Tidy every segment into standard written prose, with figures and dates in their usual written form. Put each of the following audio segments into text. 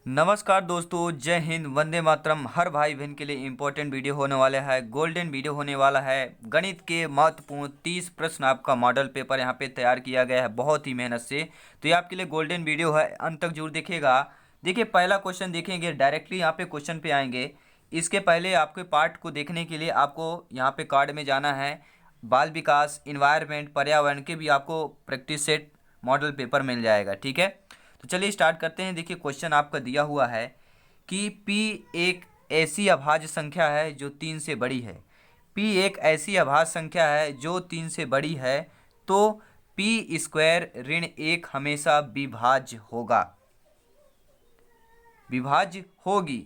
नमस्कार दोस्तों, जय हिंद, वंदे मातरम। हर भाई बहन के लिए इम्पोर्टेंट वीडियो होने वाला है, गोल्डन वीडियो होने वाला है। गणित के महत्वपूर्ण 30 प्रश्न आपका मॉडल पेपर यहाँ पे तैयार किया गया है बहुत ही मेहनत से। तो ये आपके लिए गोल्डन वीडियो है, अंत तक जरूर देखिएगा। देखिए, पहला क्वेश्चन देखेंगे, डायरेक्टली यहाँ पे क्वेश्चन पे आएंगे। इसके पहले आपके पार्ट को देखने के लिए आपको यहाँ पे कार्ड में जाना है। बाल विकास, इन्वायरमेंट, पर्यावरण के भी आपको प्रैक्टिस सेट मॉडल पेपर मिल जाएगा, ठीक है। तो चलिए स्टार्ट करते हैं। देखिए, क्वेश्चन आपका दिया हुआ है कि P एक ऐसी अभाज्य संख्या है जो 3 से बड़ी है। P एक ऐसी अभाज्य संख्या है जो 3 से बड़ी है, तो P स्क्वायर ऋण 1 हमेशा विभाज्य होगा, विभाज्य होगी।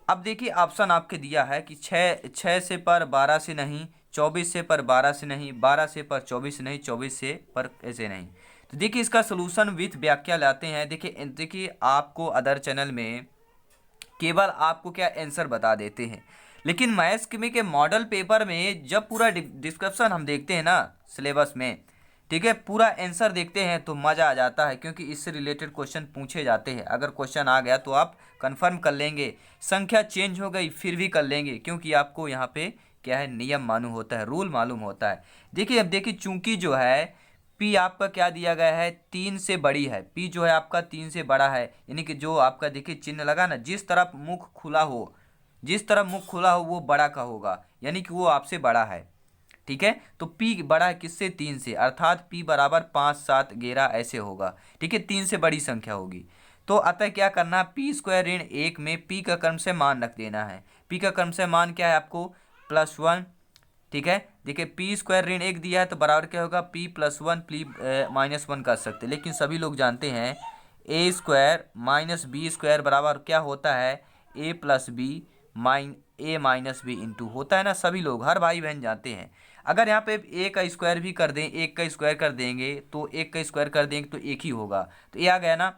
अब देखिए, ऑप्शन आपके दिया है कि 6 से पर 12 से नहीं, 24 से पर 12 से नहीं, 12 से पर 24 से नहीं, 24 से पर ऐसे नहीं। तो देखिए, इसका सोल्यूशन विथ व्याख्या लाते हैं। देखिए आपको अदर चैनल में केवल आपको क्या आंसर बता देते हैं, लेकिन मैथ्स के मॉडल पेपर में जब पूरा डिस्क्रिप्शन हम देखते हैं ना सिलेबस में, ठीक है, पूरा आंसर देखते हैं तो मज़ा आ जाता है, क्योंकि इससे रिलेटेड क्वेश्चन पूछे जाते हैं। अगर क्वेश्चन आ गया तो आप कंफर्म कर लेंगे, संख्या चेंज हो गई फिर भी कर लेंगे, क्योंकि आपको यहाँ पे क्या है, नियम मालूम होता है, रूल मालूम होता है। देखिए, अब देखिए, चूंकि जो है पी आपका क्या दिया गया है, 3 से बड़ी है। पी जो है आपका 3 से बड़ा है, यानी कि जो आपका देखिए चिन्ह लगा ना, जिस तरफ मुख खुला हो, जिस तरफ मुख खुला हो वो बड़ा का होगा, यानी कि वो आपसे बड़ा है, ठीक है। तो P बड़ा है किससे, 3 से, अर्थात P बराबर 5, 7, 11 ऐसे होगा, ठीक है, 3 से बड़ी संख्या होगी। तो अतः क्या करना, P स्क्वायर ऋण 1 में P का क्रम से मान रख देना है। P का क्रम से मान क्या है आपको, +1, ठीक है। देखिए, P स्क्वायर ऋण 1 दिया है तो बराबर क्या होगा, P +1, P -1 कर सकते, लेकिन सभी लोग जानते हैं A square minus B square बराबर क्या होता है, A+B इंटू होता है ना, सभी लोग, हर भाई बहन जानते हैं। अगर यहाँ पे ए का स्क्वायर भी कर दें, एक का स्क्वायर कर देंगे तो एक का स्क्वायर कर देंगे तो एक ही होगा। तो ये आ गया ना।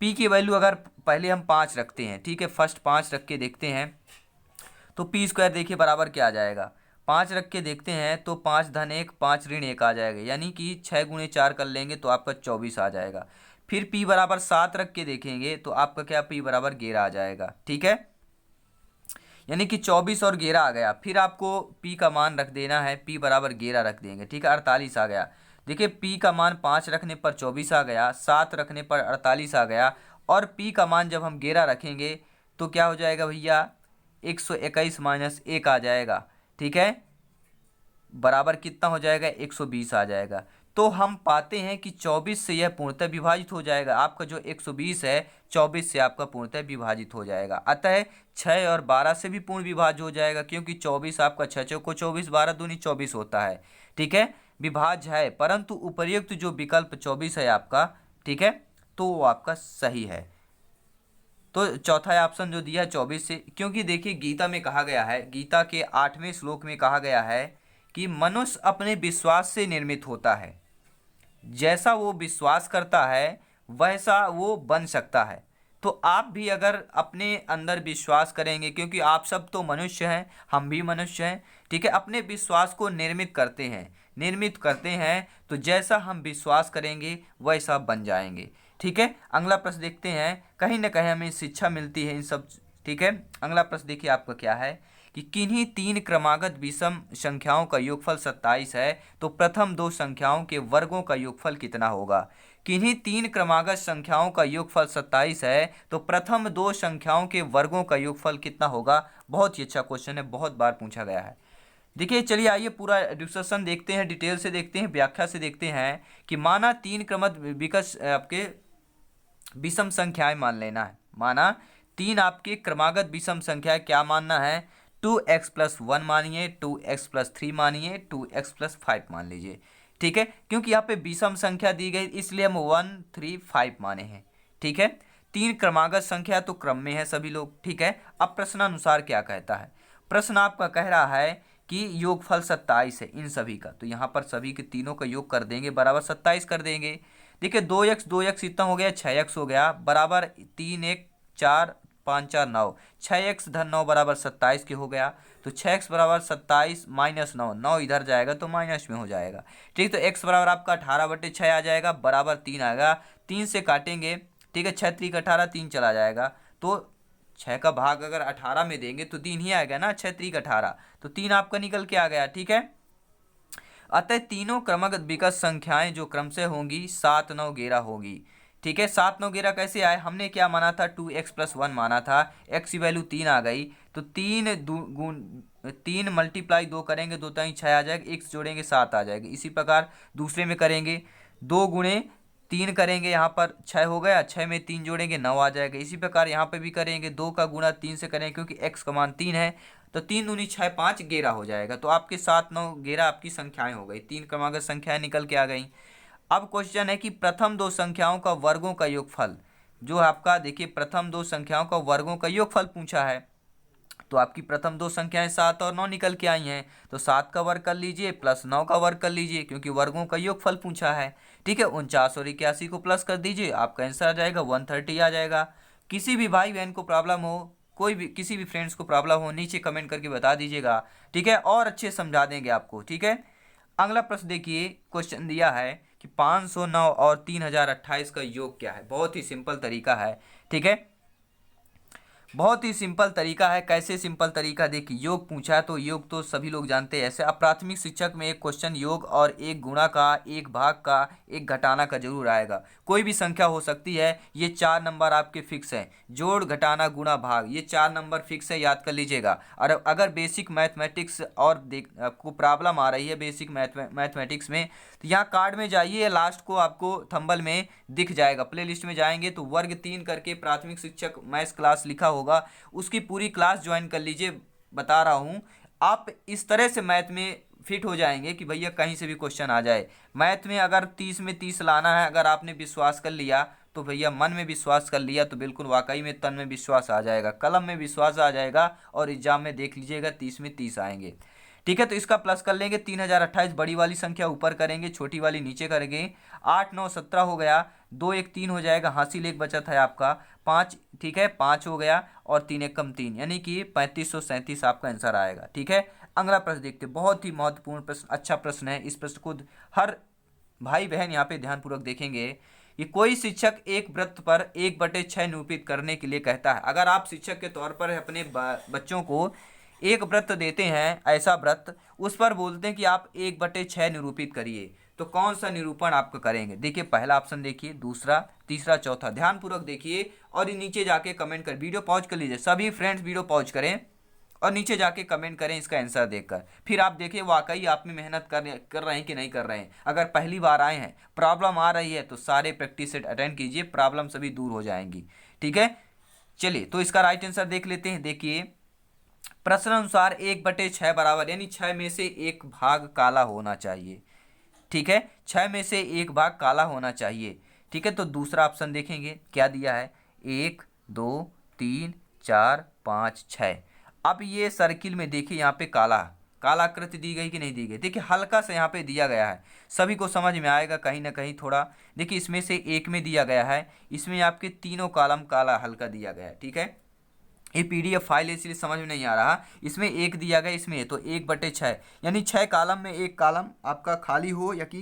पी की वैल्यू अगर पहले हम 5 रखते हैं, ठीक है, फर्स्ट 5 रख के देखते हैं, तो पी स्क्वायर देखिए बराबर क्या आ जाएगा, 5 रख के देखते हैं तो 5 धन 1, 5 ऋण 1 आ जाएगा, यानी कि 6 गुणे 4 कर लेंगे तो आपका 24 आ जाएगा। फिर पी बराबर 7 रख के देखेंगे तो आपका क्या, पी बराबर 11 आ जाएगा, ठीक है, यानी कि 24 और 11 आ गया। फिर आपको P का मान रख देना है, P बराबर 11 रख देंगे, ठीक है, 48 आ गया। देखिए, P का मान 5 रखने पर 24 आ गया, 7 रखने पर 48 आ गया, और P का मान जब हम 11 रखेंगे तो क्या हो जाएगा भैया, 121 माइनस 1 आ जाएगा, ठीक है, बराबर कितना हो जाएगा, 120 आ जाएगा। तो हम पाते हैं कि 24 से यह पूर्णतः विभाजित हो जाएगा। आपका जो 120 है, 24 से आपका पूर्णतः विभाजित हो जाएगा। अतः 6 और 12 से भी पूर्ण विभाज्य हो जाएगा, क्योंकि 24 आपका 6 चौको 24, 12 दूनी 24 होता है, ठीक है, विभाज्य है। परंतु उपर्युक्त जो विकल्प 24 है आपका, ठीक है, तो वो आपका सही है। तो चौथा ऑप्शन जो दिया है 24 से, क्योंकि देखिए गीता में कहा गया है, गीता के 8वें श्लोक में कहा गया है कि मनुष्य अपने विश्वास से निर्मित होता है, जैसा वो विश्वास करता है वैसा वो बन सकता है। तो आप भी अगर अपने अंदर विश्वास करेंगे, क्योंकि आप सब तो मनुष्य हैं, हम भी मनुष्य हैं, ठीक है, अपने विश्वास को निर्मित करते हैं, निर्मित करते हैं, तो जैसा हम विश्वास करेंगे वैसा बन जाएंगे, ठीक है। अगला प्रश्न देखते हैं, कहीं ना कहीं हमें शिक्षा मिलती है इन सब, ठीक है। अगला प्रश्न देखिए आपका क्या है कि किन्हीं 3 क्रमागत विषम संख्याओं का योगफल 27 है, तो प्रथम 2 संख्याओं के वर्गों का योगफल कितना होगा। किन्हीं 3 क्रमागत संख्याओं का योगफल 27 है, तो प्रथम 2 संख्याओं के वर्गों का योगफल कितना होगा। बहुत ही अच्छा क्वेश्चन है, बहुत बार पूछा गया है। देखिए, चलिए आइए पूरा डिस्कशन देखते हैं, डिटेल से देखते हैं, व्याख्या से देखते हैं कि माना 3 क्रमत विकस आपके विषम संख्याएं मान लेना है। माना 3 आपके क्रमागत विषम संख्या, क्या मानना है, 2x+1 मानिए, 2x+3 मानिए, 2x+5 मान लीजिए, ठीक है, क्योंकि यहाँ पे विषम संख्या दी गई इसलिए हम 1, 3, 5 माने हैं, ठीक है। 3 क्रमागत संख्या तो क्रम में है सभी लोग, ठीक है। अब प्रश्नानुसार क्या कहता है, प्रश्न आपका कह रहा है कि योगफल 27 है इन सभी का, तो यहाँ पर सभी के तीनों का योग कर देंगे, बराबर 27 कर देंगे। देखिए, 2x इतना हो गया, 6x हो गया, बराबर 3, 1, 4, 5, 4, 9, 6x धन 9 बराबर 27 के हो गया। तो 6x बराबर 27 माइनस 9, 9 इधर जाएगा तो माइनस में हो जाएगा, ठीक। तो x बराबर आपका 18/6 आ जाएगा, बराबर 3 आएगा, 3 से काटेंगे ठीक है, 6 त्रिक 18, 3 चला जाएगा, तो 6 का भाग अगर 18 में देंगे तो 3 ही आएगा ना, 6 त्रिक 18, तो 3 आपका निकल के आ गया। ठीक है, अतः तीनों क्रमगत विकट संख्याएं जो क्रम से होंगी 7, 9, 11 होगी। ठीक है, 7, 9, 11 कैसे आए, हमने क्या माना था, 2x+1 माना था, x की वैल्यू 3 आ गई, तो 3 मल्टीप्लाई 2 करेंगे, 2 3 6 आ जाएगा, x जोड़ेंगे 7 आ जाएगा। इसी प्रकार दूसरे में करेंगे, 2 गुणे 3 करेंगे, यहाँ पर 6 हो गया, 6 में 3 जोड़ेंगे 9 आ जाएगा। इसी प्रकार यहाँ पे भी करेंगे, 2 का गुणा 3 से करेंगे क्योंकि x का मान 3 है, तो 3 दूनी 6, 5, 11 हो जाएगा। तो आपके 7, 9, 11 आपकी संख्याएं हो गई, 3 क्रमागत संख्याएं निकल के आ गई। अब क्वेश्चन है कि प्रथम दो संख्याओं का वर्गों का योगफल, जो आपका देखिए प्रथम दो संख्याओं का वर्गों का योगफल पूछा है, तो आपकी प्रथम दो संख्याएं 7 और 9 निकल के आई हैं, तो 7 का वर्ग कर लीजिए प्लस 9 का वर्ग कर लीजिए, क्योंकि वर्गों का योगफल पूछा है। ठीक है, 49 और 81 को प्लस कर दीजिए, आपका आंसर आ जाएगा 130 आ जाएगा। किसी भी भाई बहन को प्रॉब्लम हो, कोई भी किसी भी फ्रेंड्स को प्रॉब्लम हो, नीचे कमेंट करके बता दीजिएगा। ठीक है, और अच्छे समझा देंगे आपको। ठीक है, अगला प्रश्न देखिए, क्वेश्चन दिया है कि 509 और 3028 का योग क्या है। बहुत ही सिंपल तरीका है। ठीक है, बहुत ही सिंपल तरीका है। कैसे सिंपल तरीका, देखिए योग पूछा है तो योग तो सभी लोग जानते हैं। ऐसे अब प्राथमिक शिक्षक में एक क्वेश्चन योग और एक गुणा का, एक भाग का, एक घटाना का जरूर आएगा। कोई भी संख्या हो सकती है, ये 4 नंबर आपके फिक्स हैं, जोड़ घटाना गुणा भाग, ये 4 नंबर फिक्स है, याद कर लीजिएगा। और अगर बेसिक मैथमेटिक्स और आपको प्रॉब्लम आ रही है बेसिक मैथमेटिक्स में, तो यहाँ कार्ड में जाइए, लास्ट को आपको थंबल में दिख जाएगा, प्ले लिस्ट में जाएंगे तो वर्ग 3 करके प्राथमिक शिक्षक मैथ्स क्लास लिखा होगा, उसकी पूरी क्लास ज्वाइन कर लीजिए। बता रहा हूँ, आप इस तरह से मैथ में फिट हो जाएंगे कि भैया कहीं से भी क्वेश्चन आ जाए। मैथ में अगर 30 में 30 लाना है, अगर आपने विश्वास कर लिया तो भैया, मन में विश्वास कर लिया तो बिल्कुल वाकई में तन में विश्वास आ जाएगा, कलम में विश्वास आ जाएगा, और एग्जाम में देख लीजिएगा 30 में 30 आएंगे। ठीक है, तो इसका प्लस कर लेंगे, 3028 बड़ी वाली संख्या ऊपर करेंगे, छोटी वाली नीचे करेंगे, 8 9 17 हो गया, 2 1 3 हो जाएगा, हासिल एक बचत है आपका 5। ठीक है, 5 हो गया, और 3 1 कम 3, यानी कि 3537 आपका आंसर आएगा। ठीक है, अगला प्रश्न देखते हैं, बहुत ही महत्वपूर्ण प्रश्न, अच्छा प्रश्न है। इस प्रश्न को हर भाई बहन यहाँ पे ध्यानपूर्वक देखेंगे कि कोई शिक्षक एक वृत्त पर 1/6 निरूपित करने के लिए कहता है। अगर आप शिक्षक के तौर पर अपने बच्चों को एक वृत्त देते हैं, ऐसा वृत्त, उस पर बोलते हैं कि आप 1/6 निरूपित करिए, तो कौन सा निरूपण आपका करेंगे। देखिए पहला ऑप्शन देखिए, दूसरा, तीसरा, चौथा, ध्यानपूर्वक देखिए और नीचे जाके कमेंट कर, वीडियो पॉज कर लीजिए, सभी फ्रेंड्स वीडियो पॉज करें और नीचे जाके कमेंट करें इसका आंसर देखकर, फिर आप देखिए वाकई आप में मेहनत कर रहे हैं कि नहीं कर रहे हैं। अगर पहली बार आए हैं, प्रॉब्लम आ रही है, तो सारे प्रैक्टिस सेट अटेंड कीजिए, प्रॉब्लम सभी दूर हो जाएंगी। ठीक है, चलिए तो इसका राइट आंसर देख लेते हैं। देखिए प्रश्न अनुसार 1/6 बराबर, यानी 6 में से एक भाग काला होना चाहिए। ठीक है, 6 में से एक भाग काला होना चाहिए। ठीक है, तो दूसरा ऑप्शन देखेंगे क्या दिया है, 1 2 3 4 5 6। अब ये सर्किल में देखिए यहाँ पे काला काला आकृति दी गई कि नहीं दी गई, देखिए हल्का सा यहाँ पे दिया गया है, सभी को समझ में आएगा कहीं ना कहीं थोड़ा। देखिए इसमें से एक में दिया गया है, इसमें आपके तीनों कॉलम काला हल्का दिया गया है। ठीक है, ये पीडीएफ फाइल है इसलिए समझ में नहीं आ रहा, इसमें एक दिया गया, इसमें तो 1/6, यानी 6 कॉलम में एक कॉलम आपका खाली हो या कि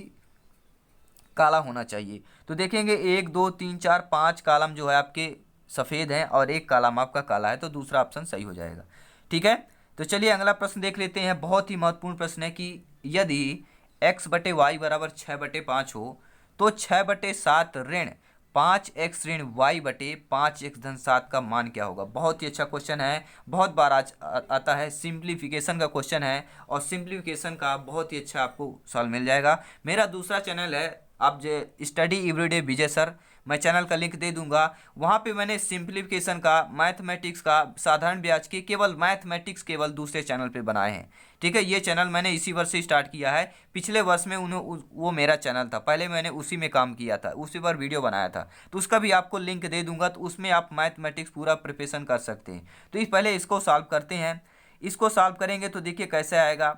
काला होना चाहिए। तो देखेंगे 1 2 3 4 5 कॉलम जो है आपके सफ़ेद हैं और एक कॉलम आपका काला है, तो दूसरा ऑप्शन सही हो जाएगा। ठीक है, तो चलिए अगला प्रश्न देख लेते हैं। बहुत ही महत्वपूर्ण प्रश्न है कि यदि x/y बराबर 6/5 हो, तो 6/7 ऋण 5x ऋण y/5x धन 7 का मान क्या होगा। बहुत ही अच्छा क्वेश्चन है, बहुत बार आज आता है, सिंप्लीफिकेशन का क्वेश्चन है, और सिंप्लीफिकेशन का बहुत ही अच्छा आपको सॉल्व मिल जाएगा। मेरा दूसरा चैनल है, आप जो स्टडी एवरीडे विजय सर, मैं चैनल का लिंक दे दूंगा, वहाँ पे मैंने सिंप्लीफिकेशन का, मैथमेटिक्स का, साधारण ब्याज के, केवल मैथमेटिक्स केवल दूसरे चैनल पे बनाए हैं। ठीक है, ये चैनल मैंने इसी वर्ष से स्टार्ट किया है, पिछले वर्ष में वो मेरा चैनल था, पहले मैंने उसी में काम किया था, उसी पर वीडियो बनाया था, तो उसका भी आपको लिंक दे दूंगा, तो उसमें आप मैथमेटिक्स पूरा प्रिपरेशन कर सकते हैं। तो इस पहले इसको सॉल्व करते हैं। इसको सॉल्व करेंगे तो देखिए कैसे आएगा।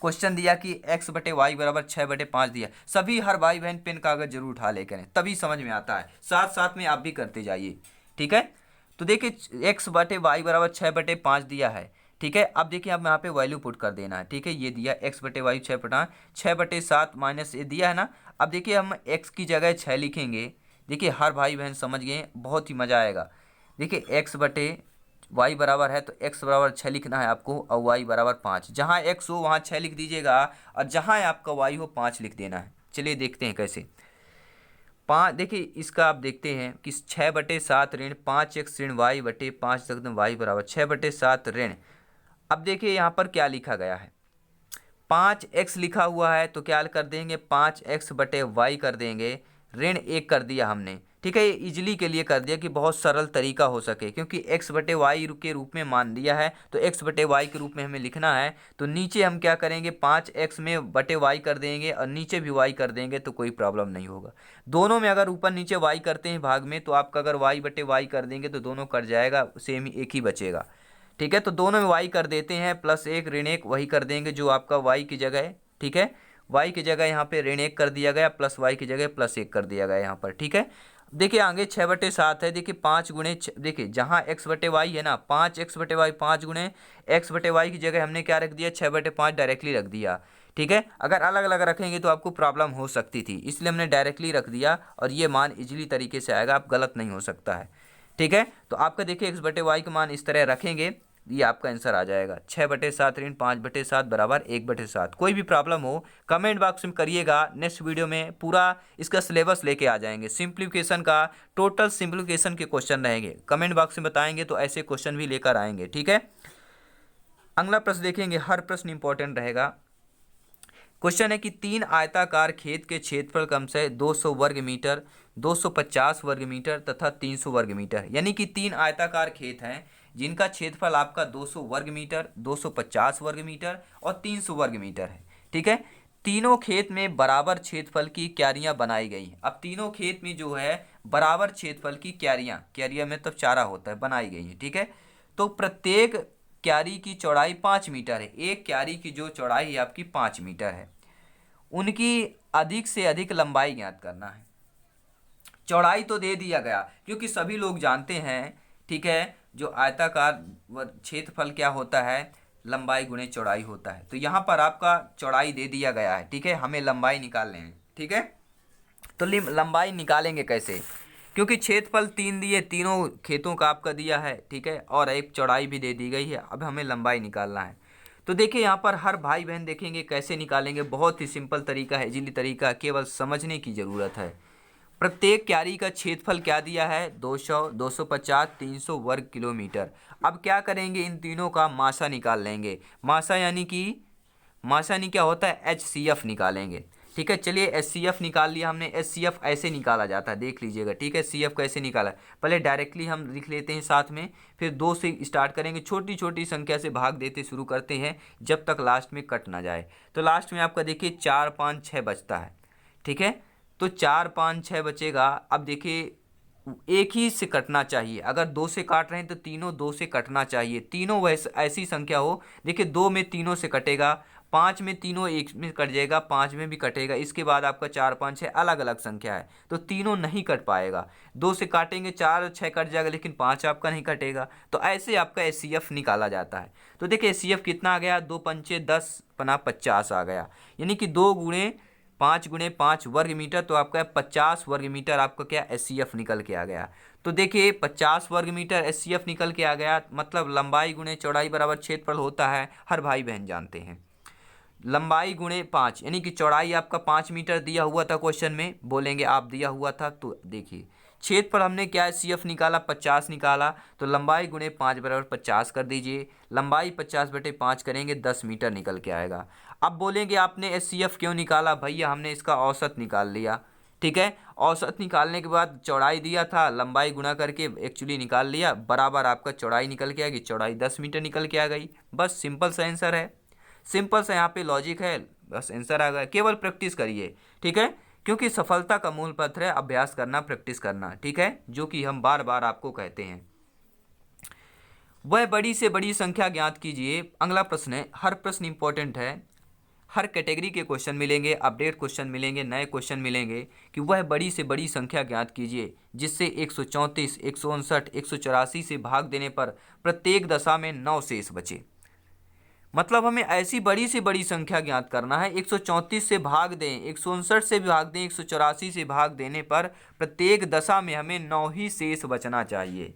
क्वेश्चन दिया कि x/y बराबर 6/5 दिया, सभी हर भाई बहन पेन कागज जरूर उठा ले करें, तभी समझ में आता है, साथ साथ में आप भी करते जाइए। ठीक है, तो देखिए x/y बराबर 6/5 दिया है। ठीक है, अब देखिए अब यहाँ पे वैल्यू पुट कर देना है। ठीक है, ये दिया x/y 6/7 माइनस ये दिया है ना। अब देखिए हम x की जगह 6 लिखेंगे, देखिए हर भाई बहन समझ गए, बहुत ही मज़ा आएगा। देखिए एक्स बटे वाई बराबर है तो एक्स बराबर 6 लिखना है आपको और वाई बराबर 5। जहाँ एक्स हो वहाँ 6 लिख दीजिएगा और जहाँ आपका वाई हो 5 लिख देना है। चलिए देखते हैं कैसे। 5 देखिए इसका आप देखते हैं कि 6/7 ऋण 5x ऋण वाई बटे 5 रख दें वाई बराबर 6/7 ऋण। अब देखिए यहाँ पर क्या लिखा गया है, 5x लिखा हुआ है तो क्या कर देंगे 5x बटे वाई कर देंगे, ऋण 1 कर दिया हमने। ठीक है, ये इजली के लिए कर दिया कि बहुत सरल तरीका हो सके, क्योंकि x बटे वाई के रूप में मान लिया है तो x बटे वाई के रूप में हमें लिखना है। तो नीचे हम क्या करेंगे 5x में बटे वाई कर देंगे और नीचे भी y कर देंगे तो कोई प्रॉब्लम नहीं होगा। दोनों में अगर ऊपर नीचे y करते हैं भाग में तो आपका अगर y बटे वाई कर देंगे तो दोनों कट जाएगा, सेम ही एक ही बचेगा। ठीक है, तो दोनों में y कर देते हैं, +1 ऋण 1 वही कर देंगे जो आपका y की जगह है। ठीक है, y की जगह यहाँ पे ऋण 1 कर दिया गया, प्लस y की जगह +1 कर दिया गया यहाँ पर। ठीक है, देखिए आगे 6/7 है, देखिए 5 गुणे देखिए जहाँ x बटे वाई है ना 5x बटे वाई 5 गुणे x बटे वाई की जगह हमने क्या रख दिया 6/5 डायरेक्टली रख दिया। ठीक है, अगर अलग अलग रखेंगे तो आपको प्रॉब्लम हो सकती थी, इसलिए हमने डायरेक्टली रख दिया और ये मान इजीली तरीके से आएगा, आप गलत नहीं हो सकता है। ठीक है, तो आपका देखिए x बटे वाई का मान इस तरह रखेंगे, ये आपका आंसर आ जाएगा 6/7 ऋण 5/7 बराबर 1/7। कोई भी प्रॉब्लम हो कमेंट बॉक्स में करिएगा, नेक्स्ट वीडियो में पूरा इसका सिलेबस लेके आ जाएंगे। सिंप्लीफिकेशन का टोटल सिंप्लीफिकेशन के क्वेश्चन रहेंगे, कमेंट बॉक्स में बताएंगे तो ऐसे क्वेश्चन भी लेकर आएंगे। ठीक है, अगला प्रश्न देखेंगे, हर प्रश्न इंपॉर्टेंट रहेगा। क्वेश्चन है कि 3 आयताकार खेत के क्षेत्रफल क्रमशः 200 वर्ग मीटर, 250 वर्ग मीटर तथा 300 वर्ग मीटर। यानी कि 3 आयताकार खेत हैं जिनका क्षेत्रफल आपका 200 वर्ग मीटर, 250 वर्ग मीटर और 300 वर्ग मीटर है। ठीक है, तीनों खेत में बराबर क्षेत्रफल की क्यारियां बनाई गई हैं। अब तीनों खेत में जो है बराबर क्षेत्रफल की क्यारियां में तब चारा होता है, बनाई गई है। ठीक है, तो प्रत्येक क्यारी की चौड़ाई 5 मीटर है, एक क्यारी की जो चौड़ाई है आपकी 5 मीटर है, उनकी अधिक से अधिक लंबाई ज्ञात करना है। चौड़ाई तो दे दिया गया क्योंकि सभी लोग जानते हैं। ठीक है, जो आयताकार क्षेत्रफल क्या होता है, लंबाई गुणे चौड़ाई होता है, तो यहाँ पर आपका चौड़ाई दे दिया गया है। ठीक है, हमें लंबाई निकालने हैं। ठीक है, तो लंबाई निकालेंगे कैसे, क्योंकि क्षेत्रफल 3 दिए, तीनों खेतों का आपका दिया है। ठीक है, और एक चौड़ाई भी दे दी गई है, अब हमें लंबाई निकालना है। तो देखिए यहाँ पर हर भाई बहन देखेंगे कैसे निकालेंगे, बहुत ही सिंपल तरीका है, इजीली तरीका, केवल समझने की ज़रूरत है। प्रत्येक क्यारी का क्षेत्रफल क्या दिया है 200, 250, 300 वर्ग किलोमीटर। अब क्या करेंगे, इन तीनों का मासा निकाल लेंगे। मासा यानी क्या होता है HCF निकालेंगे। ठीक है, चलिए HCF निकाल लिया हमने। HCF ऐसे निकाला जाता है, देख लीजिएगा। ठीक है, CF कैसे निकाला, पहले डायरेक्टली हम लिख लेते हैं साथ में, फिर 2 से स्टार्ट करेंगे, छोटी छोटी संख्या से भाग देते शुरू करते हैं जब तक लास्ट में कट ना जाए। तो लास्ट में आपका देखिए 4, 5, 6 बचता है। ठीक है, तो 4, 5, 6 बचेगा। अब देखिए एक ही से कटना चाहिए, अगर 2 से काट रहे हैं तो तीनों 2 से कटना चाहिए, तीनों वैसे ऐसी संख्या हो। देखिए 2 में तीनों से कटेगा, 5 में तीनों एक में कट जाएगा, 5 में भी कटेगा। इसके बाद आपका 4, 5, 6 अलग अलग संख्या है तो तीनों नहीं कट पाएगा। 2 से काटेंगे 4, 6 कट जाएगा, लेकिन 5 आपका नहीं कटेगा। तो ऐसे आपका HCF निकाला जाता है। तो देखिए HCF कितना आ गया, 2 पंचे 10, 50 आ गया। यानी कि 5 गुणे 5 वर्ग मीटर, तो आपका 50 वर्ग मीटर आपका क्या HCF निकल के आ गया। तो देखिए 50 वर्ग मीटर HCF निकल के आ गया, मतलब लंबाई गुणे चौड़ाई बराबर क्षेत्रफल होता है, हर भाई बहन जानते हैं। लंबाई गुणे 5 यानी कि चौड़ाई आपका 5 मीटर दिया हुआ था, क्वेश्चन में बोलेंगे आप दिया हुआ था। तो देखिए क्षेत्रफल हमने क्या HCF निकाला 50 निकाला, तो लंबाई गुणे 5 बराबर 50 कर दीजिए। लंबाई 50/5 करेंगे 10 मीटर निकल के आएगा। अब बोलेंगे आपने HCF क्यों निकाला, भैया हमने इसका औसत निकाल लिया। ठीक है, औसत निकालने के बाद चौड़ाई दिया था, लंबाई गुणा करके एक्चुअली निकाल लिया, बराबर आपका चौड़ाई निकल के आ गई, चौड़ाई 10 मीटर निकल के आ गई। बस सिंपल सा आंसर है, सिंपल सा यहाँ पे लॉजिक है, बस आंसर आ गया। केवल प्रैक्टिस करिए। ठीक है, क्योंकि सफलता का मूल पत्र है अभ्यास करना, प्रैक्टिस करना। ठीक है, जो कि हम बार बार आपको कहते हैं। वह बड़ी से बड़ी संख्या ज्ञात कीजिए। अगला प्रश्न है, हर प्रश्न इंपॉर्टेंट है, हर कैटेगरी के क्वेश्चन मिलेंगे, अपडेट क्वेश्चन मिलेंगे, नए क्वेश्चन मिलेंगे कि वह बड़ी से बड़ी संख्या ज्ञात कीजिए जिससे 134, 159, 184 से भाग देने पर प्रत्येक दशा में 9 शेष बचे। मतलब हमें ऐसी बड़ी से बड़ी संख्या ज्ञात करना है। 134 से भाग दें, 159 से भाग दें, 184 से भाग देने पर प्रत्येक दशा में हमें 9 ही शेष बचना चाहिए।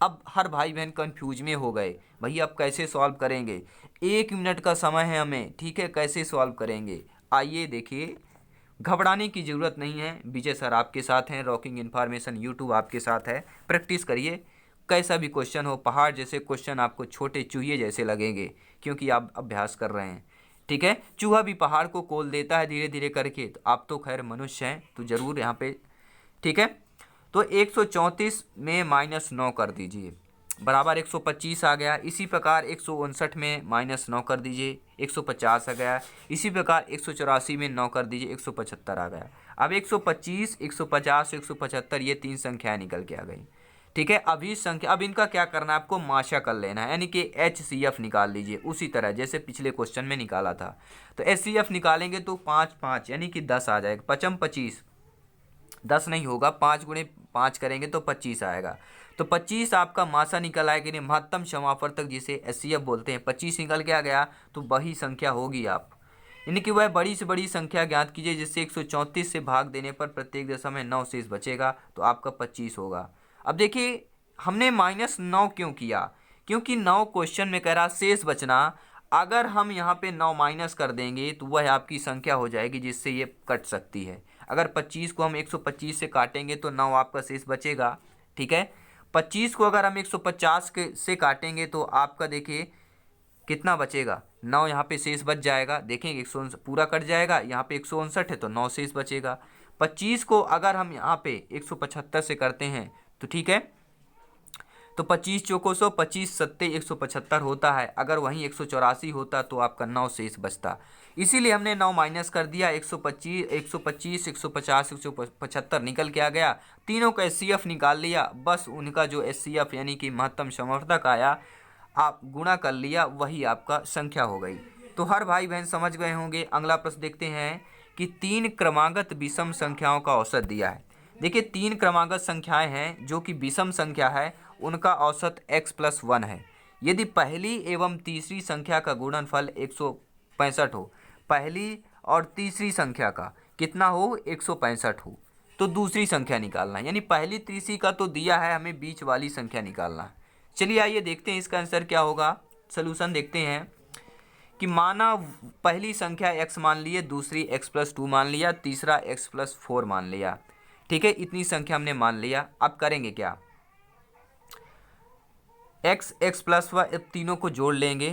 अब हर भाई बहन कंफ्यूज में हो गए, भैया अब कैसे सॉल्व करेंगे, 1 मिनट का समय है हमें, ठीक है, कैसे सॉल्व करेंगे। आइए देखिए, घबराने की ज़रूरत नहीं है, विजय सर आपके साथ हैं, रॉकिंग इन्फॉर्मेशन यूट्यूब आपके साथ है। प्रैक्टिस करिए, कैसा भी क्वेश्चन हो, पहाड़ जैसे क्वेश्चन आपको छोटे चूहे जैसे लगेंगे, क्योंकि आप अभ्यास कर रहे हैं। ठीक है, चूहा भी पहाड़ को कोल देता है धीरे धीरे करके, तो आप तो खैर मनुष्य हैं, तो ज़रूर यहाँ पे, ठीक है। तो 134 में -9 कर दीजिए, बराबर 125 आ गया। इसी प्रकार 159 में -9 कर दीजिए, 150 आ गया। इसी प्रकार 184 में 9 कर दीजिए, 175 आ गया। अब 125, 150, 175 ये 3 संख्याएं निकल के आ गई। ठीक है, अभी संख्या, अब इनका क्या करना है, आपको माशा कर लेना है, यानी कि HCF निकाल लीजिए, उसी तरह जैसे पिछले क्वेश्चन में निकाला था। तो HCF निकालेंगे तो 5 5 यानी कि 10 आ जाएगा। 5 25, 10 नहीं होगा, 5 गुणे 5 करेंगे तो 25 आएगा। तो 25 आपका मासा निकल आएगा, यानी महत्तम समावर्तक जिसे HCF बोलते हैं, 25 निकल के आ गया, तो वही संख्या होगी आप, यानी कि वह बड़ी से बड़ी संख्या ज्ञात कीजिए जिससे 134 से भाग देने पर प्रत्येक दशा में 9 शेष बचेगा, तो आपका 25 होगा। अब देखिए हमने -9 क्यों किया, क्योंकि 9 क्वेश्चन में कह रहा शेष बचना, अगर हम यहाँ पे 9 माइनस कर देंगे तो वह आपकी संख्या हो जाएगी जिससे ये कट सकती है। अगर 25 को हम 125 से काटेंगे तो 9 आपका शेष बचेगा। ठीक है, 25 को अगर हम 150 से काटेंगे तो आपका देखिए कितना बचेगा, 9 यहाँ पे शेष बच जाएगा। देखेंगे 159 पूरा कट जाएगा, यहाँ पे 159 है तो 9 शेष बचेगा। 25 को अगर हम यहाँ पे 175 से करते हैं तो ठीक है, तो 25 चौको 100, 25 सत्ते 175 होता है। अगर वहीं 184 होता तो आपका 9 शेष बचता, इसीलिए हमने 9 माइनस कर दिया। 125, 150, 175 निकल के आ गया। तीनों का HCF निकाल लिया, बस उनका जो HCF यानी कि महत्तम समवर्तक आया, आप गुणा कर लिया, वही आपका संख्या हो गई। तो हर भाई बहन समझ गए होंगे। अगला प्रश्न देखते हैं कि 3 क्रमागत विषम संख्याओं का औसत दिया है। देखिए 3 क्रमागत संख्याएं हैं जो कि विषम संख्या है, उनका औसत x+1 है। यदि पहली एवं तीसरी संख्या का गुणनफल 165 हो, पहली और तीसरी संख्या का कितना हो, 165 हो, तो दूसरी संख्या निकालना है। यानी पहली तीसरी का तो दिया है, हमें बीच वाली संख्या निकालना है। चलिए आइए देखते हैं इसका आंसर क्या होगा। सलूशन देखते हैं कि माना पहली संख्या x मान लिए, दूसरी x+2 मान लिया, तीसरा x+4 मान लिया। ठीक है, इतनी संख्या हमने मान लिया। अब करेंगे क्या, x+1 तीनों को जोड़ लेंगे।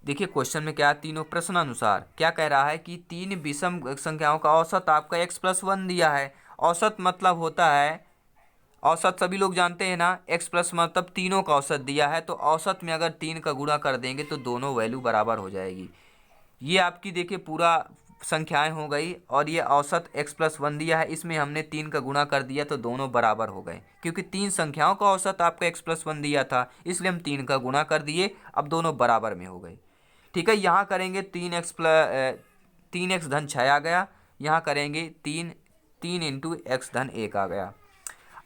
देखिए क्वेश्चन में क्या, तीनों प्रश्नानुसार क्या कह रहा है कि 3 विषम संख्याओं का औसत आपका x+1 दिया है। औसत मतलब होता है, औसत सभी लोग जानते हैं ना, x+ मतलब तीनों का औसत दिया है, तो औसत में अगर 3 का गुणा कर देंगे तो दोनों वैल्यू बराबर हो जाएगी। ये आपकी देखिए पूरा संख्याएं हो गई, और ये औसत x+1 दिया है, इसमें हमने 3 का गुणा कर दिया तो दोनों बराबर हो गए, क्योंकि 3 संख्याओं का औसत आपका x+1 दिया था, इसलिए हम 3 का गुणा कर दिए, अब दोनों बराबर में हो गए। ठीक है, यहाँ करेंगे 3x धन 6 आ गया, यहाँ करेंगे 3 × x धन 1 आ गया।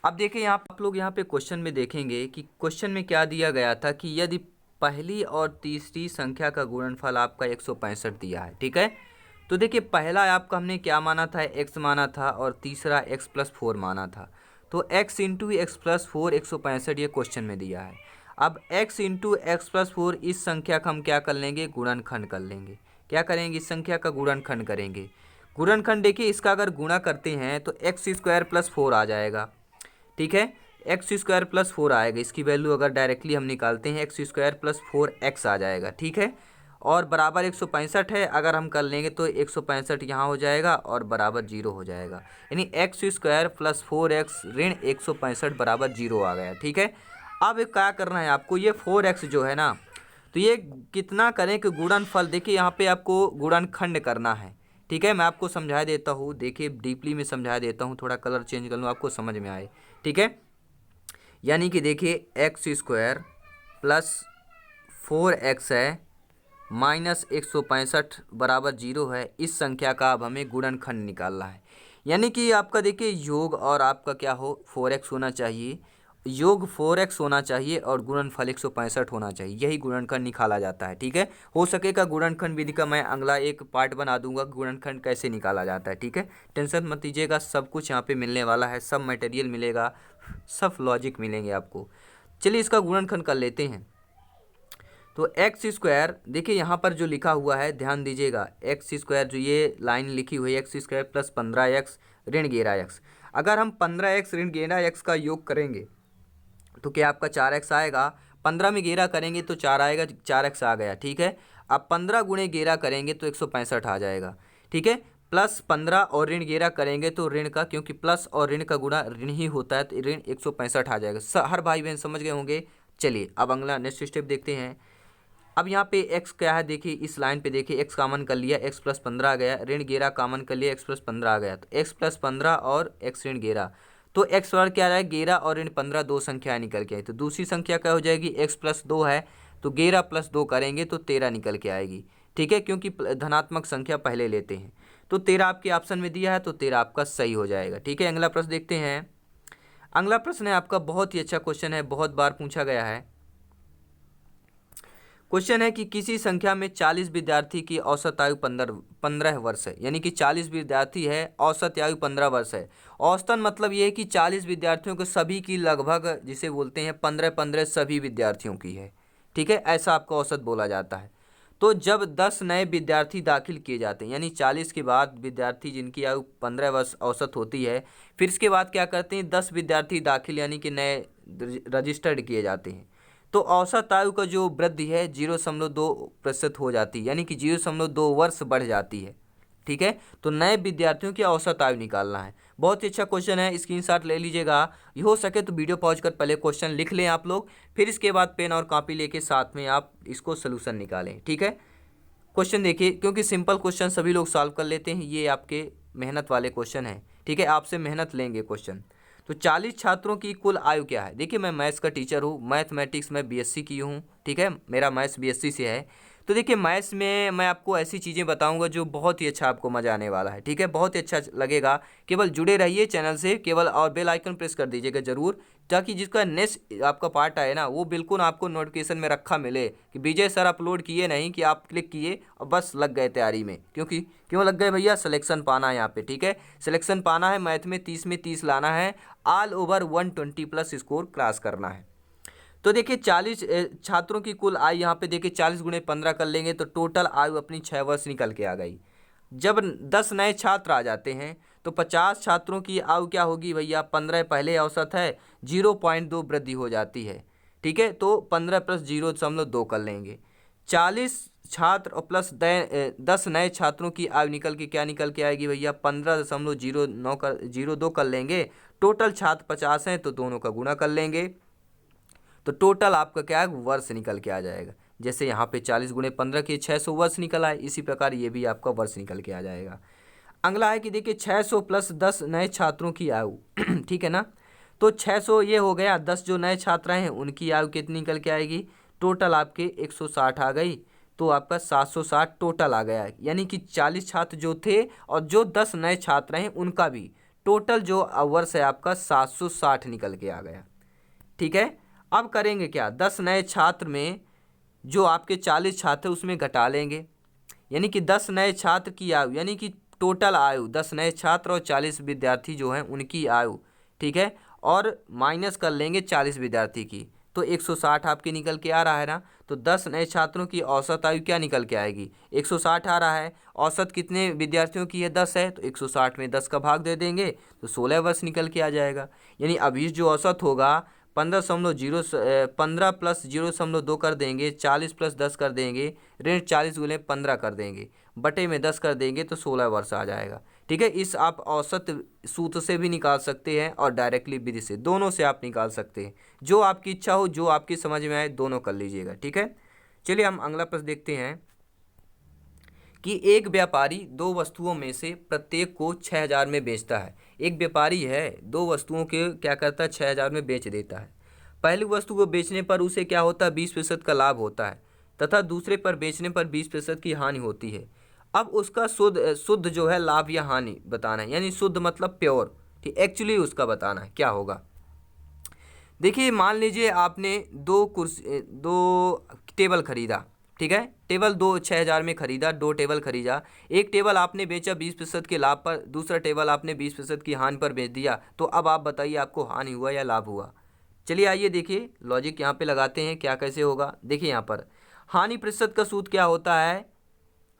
अब देखिए यहाँ आप लोग यहाँ पे क्वेश्चन में देखेंगे कि क्वेश्चन में क्या दिया गया था कि यदि पहली और तीसरी संख्या का गुणनफल आपका 165 दिया है। ठीक है, तो देखिए पहला आपका हमने क्या माना था, x माना था, और तीसरा x+4 माना था। तो x × x+4 165 ये क्वेश्चन में दिया है। अब x × x+4 इस संख्या का हम क्या कर लेंगे, गुणनखंड कर लेंगे। क्या करेंगे, इस संख्या का गुणनखंड करेंगे। गुणनखंड देखिए इसका अगर गुणा करते हैं तो x² + 4 आ जाएगा। ठीक है, x² + 4 आएगा, इसकी वैल्यू अगर डायरेक्टली हम निकालते हैं x² + 4x आ जाएगा। ठीक है, और बराबर 165 है, अगर हम कर लेंगे तो 165 यहाँ हो जाएगा और बराबर 0 हो जाएगा, यानी x² + 4x ऋण 165 बराबर 0 आ गया। ठीक है, अब क्या करना है आपको, ये 4x जो है ना, तो ये कितना करें कि गुणनफल, देखिए यहाँ पे आपको गुणनखंड करना है। ठीक है, मैं आपको समझा देता हूँ, देखिए डीपली में समझा देता हूँ, थोड़ा कलर चेंज कर लूँ आपको समझ में आए। ठीक है, यानी कि देखिए x² + 4x है -165 बराबर 0 है, इस संख्या का अब हमें गुणनखंड निकालना है। यानी कि आपका देखिए योग और आपका क्या हो, 4x होना चाहिए, योग 4x होना चाहिए और गुणनफल 165 होना चाहिए, यही गुणनखंड निकाला जाता है। ठीक है, हो सकेगा गुणनखंड विधि का मैं अगला एक पार्ट बना दूंगा, गुणनखंड कैसे निकाला जाता है। ठीक है, टेंशन मत लीजिएगा, सब कुछ यहाँ पे मिलने वाला है, सब मटेरियल मिलेगा, सब लॉजिक मिलेंगे आपको। चलिए इसका गुणनखंड कर लेते हैं। तो एक्स स्क्वायर, देखिए यहाँ पर जो लिखा हुआ है ध्यान दीजिएगा, एक्स स्क्वायर जो ये लाइन लिखी हुई है, एक्स स्क्वायर प्लस 15x ऋण 11x, अगर हम 15x ऋण 11x का योग करेंगे तो क्या आपका 4x आएगा। 15 में 11 करेंगे तो 4 आएगा, 4x आ गया। ठीक है, अब 15 गुणे 11 करेंगे तो 165 आ जाएगा। ठीक है, प्लस 15 और ऋण 11 करेंगे तो ऋण का, क्योंकि प्लस और ऋण का गुणा ऋण ही होता है, तो ऋण 165 आ जाएगा। हर भाई बहन समझ गए होंगे। चलिए अब अगला नेक्स्ट स्टेप देखते हैं। अब यहाँ पे x क्या है, देखिए इस लाइन पे देखिए x कॉमन कर लिया, x प्लस 15 आ गया, ऋण 11 कॉमन कर लिया, x प्लस 15 आ गया, तो x प्लस 15 और x ऋण 11, तो x वर्ग क्या रहा है 11 और ऋण 15, दो संख्या निकल के आई, तो दूसरी संख्या क्या हो जाएगी, x प्लस 2 है तो 11 प्लस 2 करेंगे तो 13 निकल के आएगी। ठीक है, क्योंकि धनात्मक संख्या पहले लेते हैं, तो 13 आपके ऑप्शन में दिया है, तो 13 आपका सही हो जाएगा। ठीक है, अगला प्रश्न देखते हैं। अगला प्रश्न है आपका, बहुत ही अच्छा क्वेश्चन है, बहुत बार पूछा गया है। क्वेश्चन है कि किसी संख्या में 40 विद्यार्थी की औसत आयु 15 वर्ष है, यानी कि 40 विद्यार्थी है, औसत आयु 15 वर्ष है। औसतन मतलब ये है कि 40 विद्यार्थियों को सभी की लगभग, जिसे बोलते हैं 15-15 सभी विद्यार्थियों की है। ठीक है, ऐसा आपका औसत बोला जाता है। तो जब 10 नए विद्यार्थी दाखिल किए जाते हैं, यानी 40 के बाद विद्यार्थी जिनकी आयु 15 वर्ष औसत होती है, फिर इसके बाद क्या करते हैं 10 विद्यार्थी दाखिल यानी कि नए रजिस्टर्ड किए जाते हैं, तो औसत आयु का जो वृद्धि है 0.2% हो जाती है, यानी कि 0.2 वर्ष बढ़ जाती है। ठीक है, तो नए विद्यार्थियों की औसत आयु निकालना है। बहुत ही अच्छा क्वेश्चन है, स्क्रीनशॉट ले लीजिएगा। ये हो सके तो वीडियो पॉज कर पहले क्वेश्चन लिख लें आप लोग, फिर इसके बाद पेन और कॉपी लेके साथ में आप इसको सोल्यूशन निकालें। ठीक है, क्वेश्चन देखिए, क्योंकि सिंपल क्वेश्चन सभी लोग सॉल्व कर लेते हैं, ये आपके मेहनत वाले क्वेश्चन हैं। ठीक है, आपसे मेहनत लेंगे क्वेश्चन। तो 40 छात्रों की कुल आयु क्या है, देखिए मैं मैथ्स का टीचर हूँ, मैथमेटिक्स में बीएससी की हूँ। ठीक है, मेरा मैथ्स बीएससी से है। तो देखिए मैथ्स में मैं आपको ऐसी चीज़ें बताऊंगा जो बहुत ही अच्छा आपको मजा आने वाला है। ठीक है, बहुत ही अच्छा लगेगा, केवल जुड़े रहिए चैनल से केवल, और बेल आइकन प्रेस कर दीजिएगा ज़रूर, ताकि जिसका नेक्स्ट आपका पार्ट आए ना वो बिल्कुल आपको नोटिफिकेशन में रखा मिले कि विजय सर अपलोड किए, नहीं कि आप क्लिक किए और बस लग गए तैयारी में। क्योंकि क्यों लग गए भैया, सिलेक्शन पाना है यहाँ पे। ठीक है, सिलेक्शन पाना है, मैथ में 30 में 30 लाना है, ऑल ओवर 120+ स्कोर क्रॉस करना है। तो देखिए 40 छात्रों की कुल आयु, यहाँ पे देखिए 40 गुणे 15 कर लेंगे तो टोटल आयु अपनी 6 वर्ष निकल के आ गई। जब 10 नए छात्र आ जाते हैं तो 50 छात्रों की आयु क्या होगी भैया, 15 पहले औसत है, 0.2 वृद्धि हो जाती है। ठीक है, तो 15 प्लस 0.2 कर लेंगे। 40 छात्र और प्लस 10 नए छात्रों की आयु निकल के क्या निकल के आएगी भैया, 15.02 कर लेंगे। टोटल छात्र 50 हैं तो दोनों का गुणा कर लेंगे, तो टोटल आपका क्या है वर्ष निकल के आ जाएगा। जैसे यहाँ पे 40 गुणे 15 के 600 वर्ष निकल आए, इसी प्रकार ये भी आपका वर्ष निकल के आ जाएगा। अगला है कि देखिए 600 प्लस 10 नए छात्रों की आयु ठीक है ना, तो 600 ये हो गया, 10 जो नए छात्र हैं उनकी आयु कितनी निकल के आएगी, टोटल आपके 160 आ गई, तो आपका 760 टोटल आ गया। यानी कि 40 छात्र जो थे और जो 10 नए छात्र हैं उनका भी टोटल जो वर्ष है आपका 760 निकल के आ गया। ठीक है, अब करेंगे क्या, 10 नए छात्र में जो आपके 40 छात्र उसमें घटा लेंगे, यानी कि 10 नए छात्र की आयु, यानी कि टोटल आयु 10 नए छात्र और 40 विद्यार्थी जो हैं उनकी आयु। ठीक है, और माइनस कर लेंगे 40 विद्यार्थी की, तो 160 आपके निकल के आ रहा है ना। तो 10 नए छात्रों की औसत आयु क्या निकल के आएगी, 160 आ रहा है। औसत कितने विद्यार्थियों की है, 10 है, तो 160 में 10 का भाग दे देंगे तो 16 वर्ष निकल के आ जाएगा। यानी अभी जो औसत होगा 15 प्लस 0.2 कर देंगे, 40 प्लस 10 कर देंगे, ऋण 40 गुणे 15 कर देंगे, बटे में 10 कर देंगे तो 16 वर्ष आ जाएगा। ठीक है, इस आप औसत सूत्र से भी निकाल सकते हैं और डायरेक्टली विधि से, दोनों से आप निकाल सकते हैं, जो आपकी इच्छा हो, जो आपकी समझ में आए दोनों कर लीजिएगा। ठीक है, चलिए हम अगला प्रश्न देखते हैं कि एक व्यापारी दो वस्तुओं में से प्रत्येक को 6,000 में बेचता है। एक व्यापारी है, दो वस्तुओं के क्या करता है 6,000 में बेच देता है। पहली वस्तु को बेचने पर उसे क्या होता है 20% का लाभ होता है, तथा दूसरे पर बेचने पर 20% की हानि होती है। अब उसका शुद्ध जो है लाभ या हानि बताना है, यानी शुद्ध मतलब प्योर, ठीक, एक्चुअली उसका बताना है क्या होगा। देखिए मान लीजिए आपने दो टेबल खरीदा, ठीक है, टेबल 6,000 में खरीदा, 2 टेबल खरीदा। एक टेबल आपने बेचा 20% के लाभ पर, दूसरा टेबल आपने 20% की हानि पर बेच दिया। तो अब आप बताइए आपको हानि हुआ या लाभ हुआ। चलिए आइए देखिए लॉजिक यहाँ पे लगाते हैं, क्या कैसे होगा। देखिए यहाँ पर हानि प्रतिशत का सूत्र क्या होता है,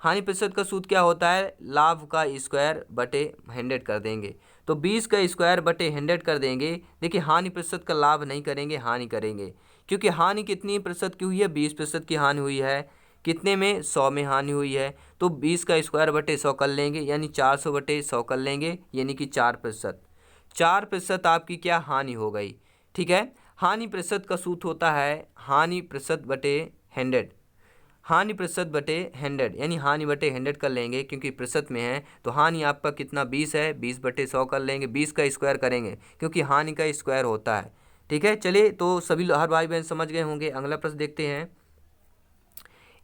हानि प्रतिशत का सूत्र क्या होता है, लाभ का स्क्वायर बटे 100 कर देंगे। तो 20 का स्क्वायर बटे 100 कर देंगे। देखिए हानि प्रतिशत का लाभ नहीं करेंगे, हानि करेंगे, क्योंकि हानि कितनी प्रतिशत की हुई है, 20% की हानि हुई है। कितने में, 100 में हानि हुई है। तो 20 का स्क्वायर बटे 100 कर लेंगे, यानी 400 बटे 100 कर लेंगे, यानी कि 4%। 4% आपकी क्या हानि हो गई, ठीक है। हानि प्रतिशत का सूत्र होता है हानि प्रतिशत बटे 100, हानि प्रतिशत बटे 100, यानी हानि बटे 100 कर लेंगे, क्योंकि प्रतिशत में है। तो हानि आपका कितना, 20 है, 20 बटे 100 कर लेंगे, 20 का स्क्वायर करेंगे, क्योंकि हानि का स्क्वायर होता है, ठीक है। चलिए तो सभी हर भाई बहन समझ गए होंगे। अगला प्रश्न देखते हैं।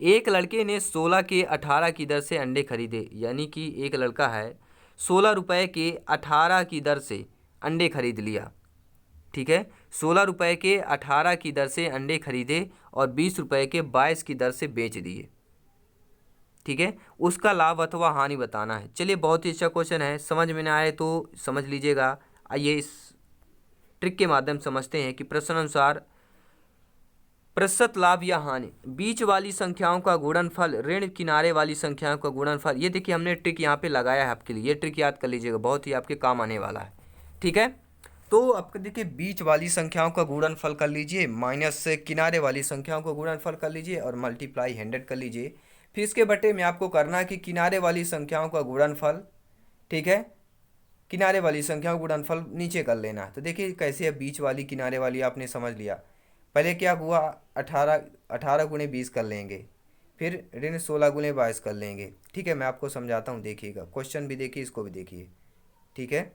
एक लड़के ने 16 के 18 की दर से अंडे खरीदे, यानी कि एक लड़का है 16 रुपये के 18 की दर से अंडे खरीद लिया, ठीक है। 16 रुपये के 18 की दर से अंडे खरीदे और 20 रुपये के 22 की दर से बेच दिए, ठीक है। उसका लाभ अथवा हानि बताना है। चलिए बहुत ही अच्छा क्वेश्चन है, समझ में ना आए तो समझ लीजिएगा। आइए इस ट्रिक के माध्यम से समझते हैं कि प्रश्न अनुसार प्रतिशत लाभ या हानि, बीच वाली संख्याओं का गुणनफल ऋण किनारे वाली संख्याओं का गुणनफल। ये देखिए हमने ट्रिक यहाँ पे लगाया है आपके लिए, ये ट्रिक याद कर लीजिएगा, बहुत ही आपके काम आने वाला है, ठीक है। तो आपको देखिए बीच वाली संख्याओं का गुणनफल कर लीजिए, माइनस से किनारे वाली संख्याओं का गुणनफल कर लीजिए और मल्टीप्लाई 100 कर लीजिए। फिर इसके बटे में आपको करना है कि किनारे वाली संख्याओं का गुणनफल, ठीक है, किनारे वाली संख्याओं का गुणनफल नीचे कर लेना है। तो देखिए कैसे है, बीच वाली किनारे वाली आपने समझ लिया। पहले क्या हुआ, 18 गुणे 20 कर लेंगे, फिर ऋण 16 गुणे 22 कर लेंगे, ठीक है। मैं आपको समझाता हूँ, देखिएगा क्वेश्चन भी देखिए, इसको भी देखिए, ठीक है।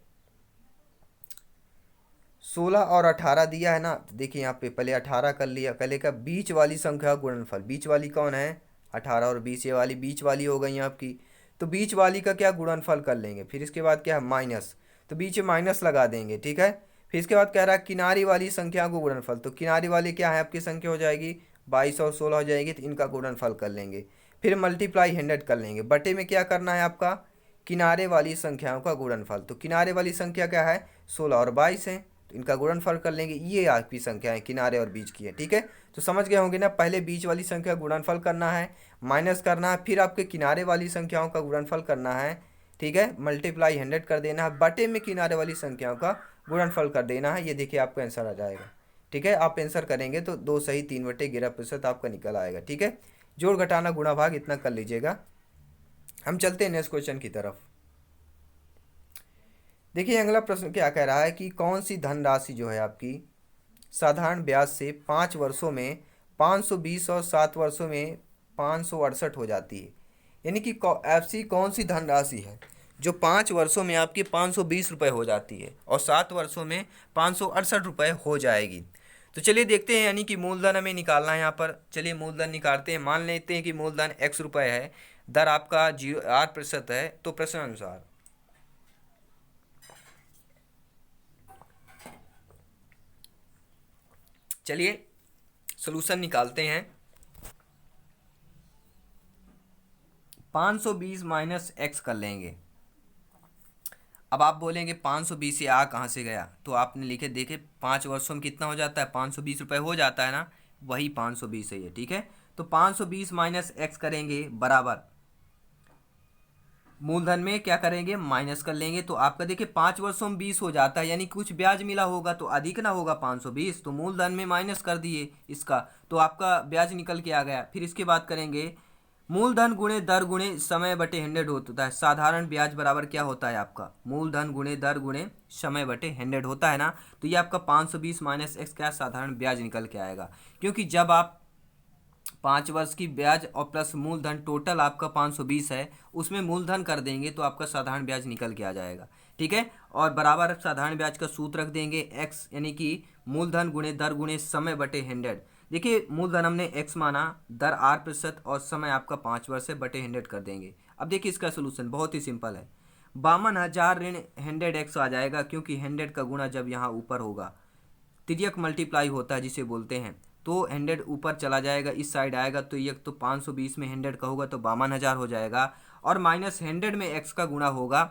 16 और 18 दिया है ना, तो देखिए यहाँ पे पहले 18 कर लिया, पहले का बीच वाली संख्या का गुणनफल, बीच वाली कौन है, 18 और 20, ये वाली बीच वाली हो गई आपकी। तो बीच वाली का क्या गुणनफल कर लेंगे, फिर इसके बाद क्या है माइनस, तो बीच में माइनस लगा देंगे, ठीक है। फिर इसके बाद कह रहा है किनारी वाली संख्या को गुणनफल, तो किनारी वाली क्या है आपकी संख्या हो जाएगी 22 और 16 हो जाएगी, तो इनका गुणनफल कर लेंगे। फिर मल्टीप्लाई 100 कर लेंगे, बटे में क्या करना है आपका, किनारे वाली संख्याओं का गुणनफल। तो किनारे वाली संख्या क्या है, 16 और 22 है, तो इनका गुणनफल कर लेंगे। ये आपकी संख्या है, किनारे और बीच की है, ठीक है। तो समझ गए होंगे ना, पहले बीच वाली संख्या का गुणनफल करना है, माइनस करना है, फिर आपके किनारे वाली संख्याओं का गुणनफल करना है, ठीक है, मल्टीप्लाई 100 कर देना है, बटे में किनारे वाली संख्याओं का गुणनफल कर देना है। ये देखिए आपका आंसर आ जाएगा, ठीक है। आप आंसर करेंगे तो 2 सही 3/11% आपका निकल आएगा, ठीक है। जोड़ घटाना गुणा भाग इतना कर लीजिएगा। हम चलते हैं नेक्स्ट क्वेश्चन की तरफ। देखिए अगला प्रश्न क्या कह रहा है कि कौन सी धनराशि जो है आपकी साधारण ब्याज से 5 वर्षों में 520 और 7 वर्षों में 568 हो जाती है। यानी कि ऐसी कौन सी धनराशि है जो 5 वर्षों में आपकी 520 रुपये हो जाती है और 7 वर्षों में 568 रुपये हो जाएगी। तो चलिए देखते हैं, यानी कि मूलधन हमें निकालना है यहाँ पर। चलिए मूलधन निकालते हैं। मान लेते हैं कि मूलधन x रुपये है, दर आपका 8% है। तो प्रश्न अनुसार चलिए सॉल्यूशन निकालते हैं। 520 माइनस एक्स कर लेंगे। अब आप बोलेंगे 520 से आ कहाँ से गया, तो आपने लिखे देखे 5 वर्षों में कितना हो जाता है, 520 रुपये हो जाता है ना, वही 520 है ये, ठीक है। तो 520 माइनस एक्स करेंगे बराबर मूलधन में क्या करेंगे, माइनस कर लेंगे। तो आपका देखिए 5 वर्षों में 20 हो जाता है, यानी कुछ ब्याज मिला होगा तो अधिक ना होगा 520, तो मूलधन में माइनस कर दिए इसका, तो आपका ब्याज निकल के आ गया। फिर इसके बाद करेंगे मूलधन गुणे दर गुणे समय बटे 100 होता है। साधारण ब्याज बराबर क्या होता है आपका, मूलधन गुणे दर गुणे समय बटे 100 होता है ना। तो ये आपका 520 माइनस एक्स क्या साधारण ब्याज निकल के आएगा, क्योंकि जब आप 5 वर्ष की ब्याज और प्लस मूलधन टोटल आपका 520 है, उसमें मूलधन कर देंगे तो आपका साधारण ब्याज निकल के आ जाएगा, ठीक है। और बराबर साधारण ब्याज का सूत्र रख देंगे एक्स, यानी कि मूलधन गुणे दर गुणे समय बटे 100। देखिए मूलधन हमने एक्स माना, दर 8% और समय आपका 5 वर्ष है, बटे 100 कर देंगे। अब देखिए इसका सोल्यूशन बहुत ही सिंपल है। 52,000 ऋण 100 एक्स आ जाएगा, क्योंकि 100 का गुणा जब यहाँ ऊपर होगा तिर्यक मल्टीप्लाई होता है जिसे बोलते हैं। तो 100 ऊपर चला जाएगा, इस साइड आएगा तो ये तो 520 में 100 का होगा तो 52,000 हो जाएगा, और माइनस 100 में x का गुणा होगा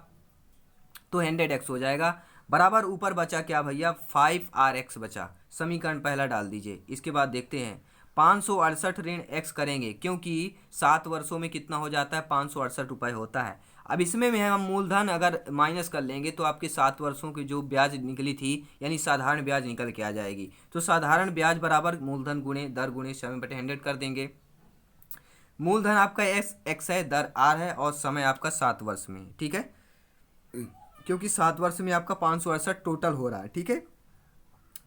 तो 100x हो जाएगा। बराबर ऊपर बचा क्या भैया, 5rx बचा। समीकरण पहला डाल दीजिए। इसके बाद देखते हैं 568 ऋण x करेंगे, क्योंकि 7 वर्षों में कितना हो जाता है, 568 रुपये होता है। अब इसमें में हम मूलधन अगर माइनस कर लेंगे तो आपके 7 वर्षों की जो ब्याज निकली थी यानी साधारण ब्याज निकल के आ जाएगी। तो साधारण ब्याज बराबर मूलधन गुणे दर गुणे समय बटे 100 कर देंगे। मूलधन आपका x है, दर r है, और समय आपका 7 वर्ष में, ठीक है, क्योंकि 7 वर्ष में आपका 568 टोटल हो रहा है, ठीक है,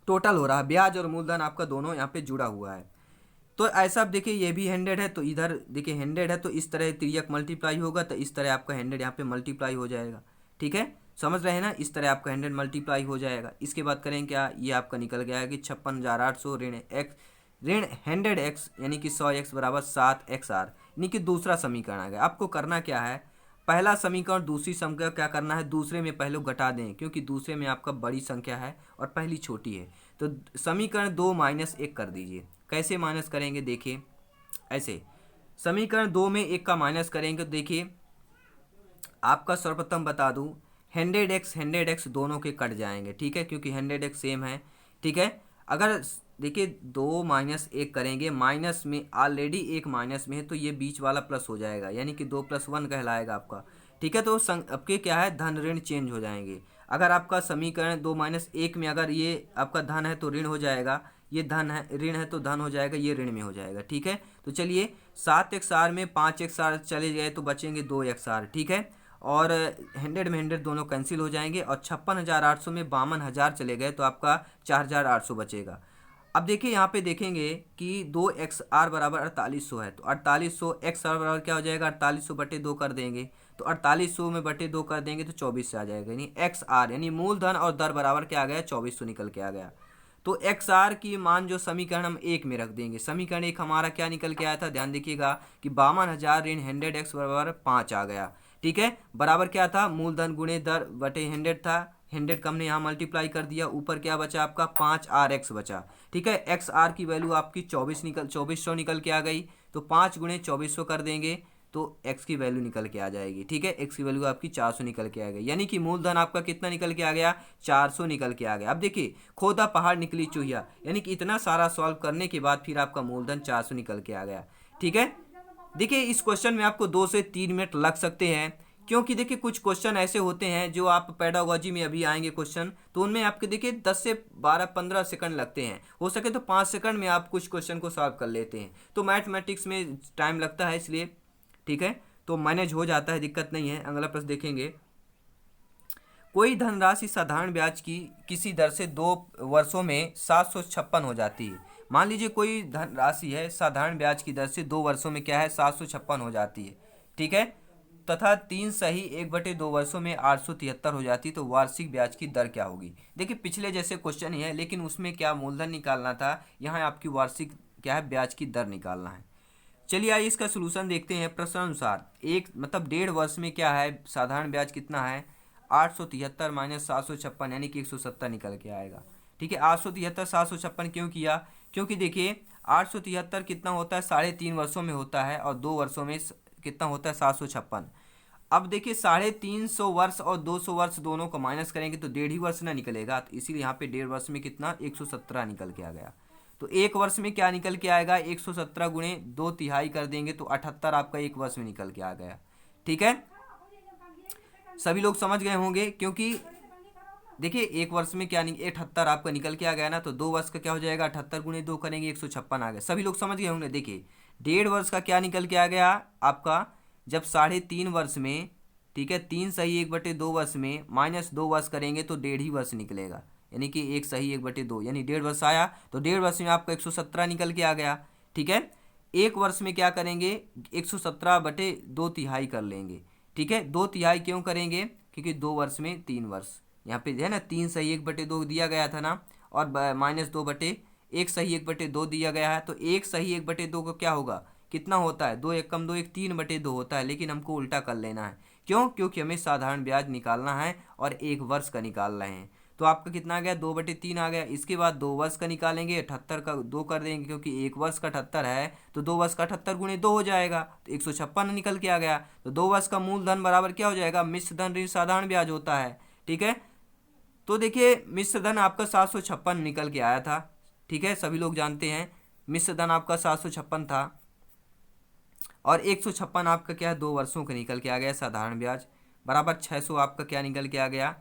टोटल हो रहा है। ब्याज और मूलधन आपका दोनों यहाँ पे जुड़ा हुआ है। तो ऐसा आप देखिए ये भी 100 है तो इधर देखिए 100 है तो इस तरह तिर्यक मल्टीप्लाई होगा तो इस तरह आपका 100 यहाँ पे मल्टीप्लाई हो जाएगा, ठीक है, समझ रहे हैं ना, इस तरह आपका 100 मल्टीप्लाई हो जाएगा। इसके बाद करें क्या, ये आपका निकल गया है कि 56,800 ऋण 100x यानी कि 100x बराबर 7xr, यानी कि दूसरा समीकरण आ गया। आपको करना क्या है, पहला समीकरण दूसरी संख्या क्या करना है, दूसरे में पहले घटा दें, क्योंकि दूसरे में आपका बड़ी संख्या है और पहली छोटी है। तो समीकरण 2 माइनस 1 कर दीजिए। कैसे माइनस करेंगे, देखिए ऐसे, समीकरण 2 में 1 का माइनस करेंगे तो देखिए आपका सर्वप्रथम बता दूं 100x दोनों के कट जाएंगे, ठीक है, क्योंकि 100x सेम है, ठीक है। अगर देखिए 2 माइनस 1 करेंगे, माइनस में ऑलरेडी एक माइनस में है तो ये बीच वाला प्लस हो जाएगा, यानी कि 2 + 1 कहलाएगा आपका, ठीक है। तो आपके क्या है, धन ऋण चेंज हो जाएंगे। अगर आपका समीकरण 2 माइनस 1 में अगर ये आपका धन है तो ऋण हो जाएगा, ये धन है, ऋण है तो धन हो जाएगा, ये ऋण में हो जाएगा, ठीक है। तो चलिए 7xr में 5xr चले गए तो बचेंगे 2xr, ठीक है, और 100 में 100 दोनों कैंसिल हो जाएंगे, और 56,800 में 52,000 चले गए तो आपका 4,800 बचेगा। अब देखिए यहाँ पे देखेंगे कि 2xr बराबर 4800 है, तो 4800 xr बराबर क्या हो जाएगा, 4800 बटे 2 कर देंगे, तो 4800 में बटे 2 कर देंगे तो 24 से आ जाएगा, यानी xr यानी मूलधन और दर बराबर क्या आ गया, 2400 निकल के आ गया। तो xr की मान जो समीकरण हम 1 में रख देंगे, समीकरण 1 हमारा क्या निकल के आया था, ध्यान देखिएगा कि 52,000 ऋण 100x बराबर 5 आ गया, ठीक है, बराबर क्या था, मूलधन गुणे दर बटे 100 था, 100 का हमने यहाँ मल्टीप्लाई कर दिया, ऊपर क्या बचा आपका 5rx बचा, ठीक है। xr की वैल्यू आपकी 2400 निकल के आ गई, तो 5 गुणे 2400 कर देंगे तो x की वैल्यू निकल के आ जाएगी, ठीक है, x की वैल्यू आपकी 400 निकल के आ गई, यानी कि मूलधन आपका कितना निकल के आ गया, 400 निकल के आ गया। अब देखिए खोदा पहाड़ निकली चूहिया, यानी कि इतना सारा सॉल्व करने के बाद फिर आपका मूलधन 400 निकल के आ गया, ठीक है। देखिए इस क्वेश्चन में आपको 2 से 3 मिनट लग सकते हैं, क्योंकि देखिए कुछ क्वेश्चन ऐसे होते हैं जो आप पेडागोजी में अभी आएंगे क्वेश्चन, तो उनमें आपके देखिए 10 से 12-15 सेकंड लगते हैं, हो सके तो 5 सेकंड में आप कुछ क्वेश्चन को सॉल्व कर लेते हैं। तो मैथमेटिक्स में टाइम लगता है इसलिए, ठीक है, तो मैनेज हो जाता है, दिक्कत नहीं है। अगला प्रश्न देखेंगे, कोई धनराशि साधारण ब्याज की किसी दर से 2 वर्षों में 756 हो जाती है। मान लीजिए कोई धनराशि है साधारण ब्याज की दर से 2 वर्षों में क्या है, 756 हो जाती है, ठीक है, तथा 3 सही 1/2 वर्षों में 873 हो जाती, तो वार्षिक ब्याज की दर क्या होगी। देखिए पिछले जैसे क्वेश्चन ही है, लेकिन उसमें क्या मूलधन निकालना था, यहाँ आपकी वार्षिक क्या है, ब्याज की दर निकालना है। चलिए आइए इसका सोल्यूशन देखते हैं। प्रश्न अनुसार एक मतलब 1.5 वर्ष में क्या है, साधारण ब्याज कितना है, 873 माइनस 756 यानी कि 170 निकल के आएगा, ठीक है। 873 756 क्यों किया, क्योंकि देखिए 873 कितना होता है, 3.5 वर्षों में होता है, और 2 वर्षों में कितना होता है, 756। अब देखिए 350 वर्ष और 200 वर्ष दोनों को माइनस करेंगे तो 1.5 ही वर्ष ना निकलेगा, तो इसीलिए यहाँ पे 1.5 वर्ष में कितना 117 निकल के आ गया। तो 1 वर्ष में क्या निकल के आएगा, 117 गुणे 2/3 कर देंगे तो 78 आपका 1 वर्ष में निकल के आ गया, ठीक है। सभी लोग समझ गए होंगे, क्योंकि देखिए 1 वर्ष में क्या 78 आपका निकल के आ गया ना, तो 2 वर्ष का क्या हो जाएगा, 78 गुणे 2 करेंगे 156 आ गया। सभी लोग समझ गए होंगे। देखिए 1.5 वर्ष का क्या निकल के आ गया आपका, जब 3.5 वर्ष में, ठीक है, 3 सही 1/2 वर्ष में माइनस 2 वर्ष करेंगे तो 1.5 ही वर्ष निकलेगा, यानी कि 1 सही 1/2 यानी 1.5 वर्ष आया, तो 1.5 वर्ष में आपका 117 निकल के आ गया, ठीक है। 1 वर्ष में क्या करेंगे, 117/2 कर लेंगे, ठीक है। 2/3 क्यों करेंगे, क्योंकि 2 वर्ष में 3 वर्ष, यहाँ पे है ना 3 सही 1/2 दिया गया था ना, और माइनस 1 सही 1/2 दिया गया है, तो 1 सही 1/2 को क्या होगा, कितना होता है, 2 1 कम 2 1 3/2 होता है, लेकिन हमको उल्टा कर लेना है, क्यों, क्योंकि हमें साधारण ब्याज निकालना है और 1 वर्ष का निकाल रहे हैं। तो आपका कितना आ गया, 2/3 आ गया। इसके बाद 2 वर्ष का निकालेंगे, 78 का 2 कर देंगे, क्योंकि 1 वर्ष का 78 है तो 2 वर्ष का 78 गुणे 2 हो जाएगा, तो 156 निकल के आ गया। तो 2 वर्ष का मूलधन बराबर क्या हो जाएगा, मिश्र धन ऋण साधारण ब्याज होता है। ठीक है, तो देखिए मिश्र धन आपका 756 निकल के आया था। ठीक है, सभी लोग जानते हैं मिश्र धन आपका 756 था, और 156 आपका क्या है, 2 वर्षों का निकल के आ गया साधारण ब्याज, बराबर 600 आपका क्या निकल के आ गया,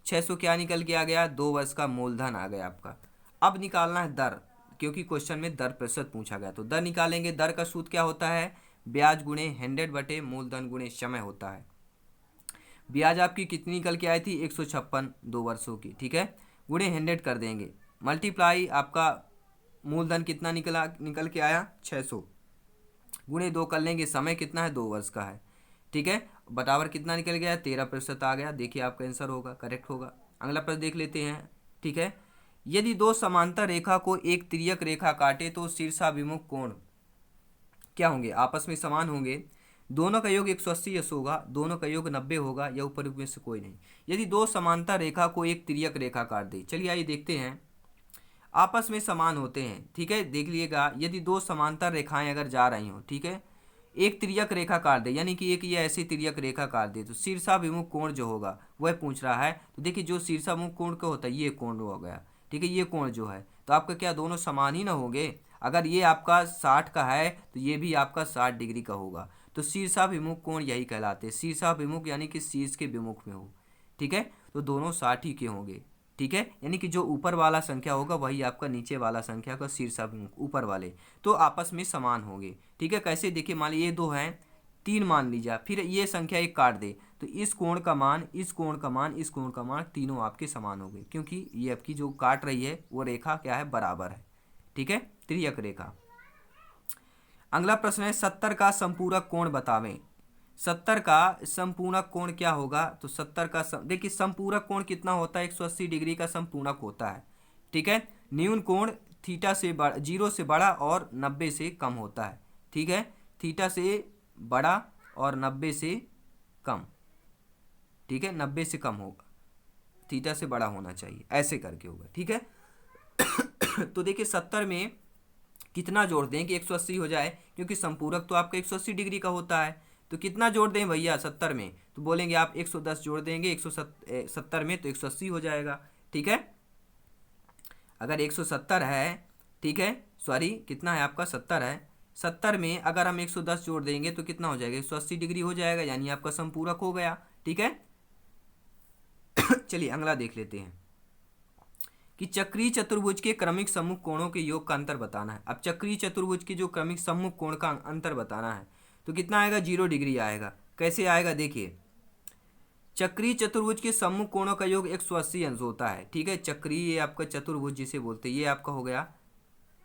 600 क्या निकल के आ गया, 2 वर्ष का मूलधन आ गया आपका। अब निकालना है दर, क्योंकि क्वेश्चन में दर प्रतिशत पूछा गया, तो दर निकालेंगे। दर का सूत्र क्या होता है, ब्याज गुणे 100 बटे मूलधन गुणे समय होता है। ब्याज आपकी कितनी निकल के आई थी, 156 2 वर्षों की। ठीक है, गुणे 100 कर देंगे, मल्टीप्लाई आपका मूलधन कितना निकल के आया 600, गुणे 2 कर लेंगे, समय कितना है 2 वर्ष का है। ठीक है, बराबर कितना निकल गया, 13% आ गया। देखिए आपका आंसर होगा, करेक्ट होगा। अगला प्रश्न देख लेते हैं। ठीक है, यदि दो समांतर रेखा को एक तिर्यक रेखा काटे तो शीर्षाभिमुख कोण क्या होंगे, आपस में समान होंगे। दोनों का योग 180 यश होगा, दोनों का योग 90 होगा, या ऊपर में से कोई नहीं। यदि दो समांतर रेखा को एक तिर्यक रेखा काट दे, चलिए आइए देखते हैं, आपस में समान होते हैं। ठीक है, देख लीजिएगा, यदि दो समांतर रेखाएं अगर जा रही हो, ठीक है, एक तिर्यक रेखा काट दे, यानी कि एक ये ऐसी तिर्यक रेखा काट दे, तो शीर्षाभिमुख कोण जो होगा वह पूछ रहा है। तो देखिए जो शीर्षाभिमुख कोण का होता है ये कोण हो गया। ठीक है, ये कोण जो है, तो आपका क्या दोनों समान ही ना होंगे। अगर ये आपका 60 का है तो ये भी आपका 60 डिग्री का होगा, तो शीर्षाभिमुख कोण यही कहलाते हैं। शीर्षाभिमुख यानी कि शीर्ष के विमुख में हो। ठीक है, तो दोनों 60 ही के होंगे। ठीक है, यानी कि जो ऊपर वाला संख्या होगा वही आपका नीचे वाला संख्या का शीर्षाभिमुख, ऊपर वाले तो आपस में समान होंगे। ठीक है, कैसे, देखिए मान लीजिए ये 2 हैं, 3 मान लीजिए, फिर ये संख्या एक काट दे, तो इस कोण का मान, इस कोण का मान, इस कोण का मान, तीनों आपके समान हो गए, क्योंकि ये आपकी जो काट रही है वो रेखा क्या है, बराबर है। ठीक है, तिर्यक रेखा। अगला प्रश्न है 70 का संपूरक कोण बतावें। 70 का संपूरक कोण क्या होगा, तो 70 का देखिए संपूरक कोण कितना होता है, 180 डिग्री का संपूरक होता है। ठीक है, न्यून कोण थीटा से 0 से बड़ा और 90 से कम होता है। ठीक है, थीटा से बड़ा और 90 से कम। ठीक है, 90 से कम होगा, थीटा से बड़ा होना चाहिए, ऐसे करके होगा। ठीक है तो देखिए 70 में कितना जोड़ दें कि 180 हो जाए, क्योंकि संपूरक तो आपका 180 डिग्री का होता है। तो कितना जोड़ दें भैया 70 में, तो बोलेंगे आप 110 जोड़ देंगे 170 में, तो 180 हो जाएगा। ठीक है, अगर 170 है, ठीक है, सॉरी कितना है आपका 70 है, 70 में अगर हम 110 जोड़ देंगे तो कितना हो जाएगा, 180 डिग्री हो जाएगा, यानी आपका संपूरक हो गया। ठीक है चलिए अगला देख लेते हैं कि चक्रीय चतुर्भुज के क्रमिक सम्मुख कोणों के योग का अंतर बताना है। अब चक्रीय चतुर्भुज के जो क्रमिक सम्मुख कोण का अंतर बताना है, तो कितना आएगा, 0 डिग्री आएगा। कैसे आएगा, देखिए चक्रीय चतुर्भुज के सम्मुख कोणों का योग 180 अंश होता है। ठीक है, चक्रीय ये आपका चतुर्भुज जिसे बोलते हैं, ये आपका हो गया,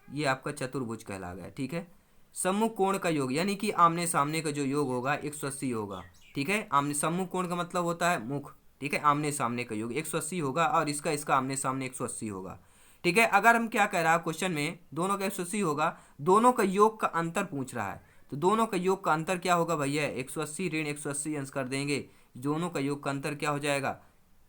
ये आपका चतुर्भुज कहला गया। ठीक है, सम्मुख कोण का योग यानी कि आमने सामने का जो योग होगा 180 होगा। ठीक है, आमने सम्मुख कोण का मतलब होता है मुख। ठीक है, आमने सामने का योग 180 होगा, और इसका आमने सामने 180 होगा। ठीक है, अगर हम क्या कह रहा है क्वेश्चन में, दोनों का 180 होगा, दोनों का योग का अंतर पूछ रहा है, तो दोनों का योग का अंतर क्या होगा भैया, 180 ऋण 180 अंश कर देंगे, दोनों का योग का अंतर क्या हो जाएगा।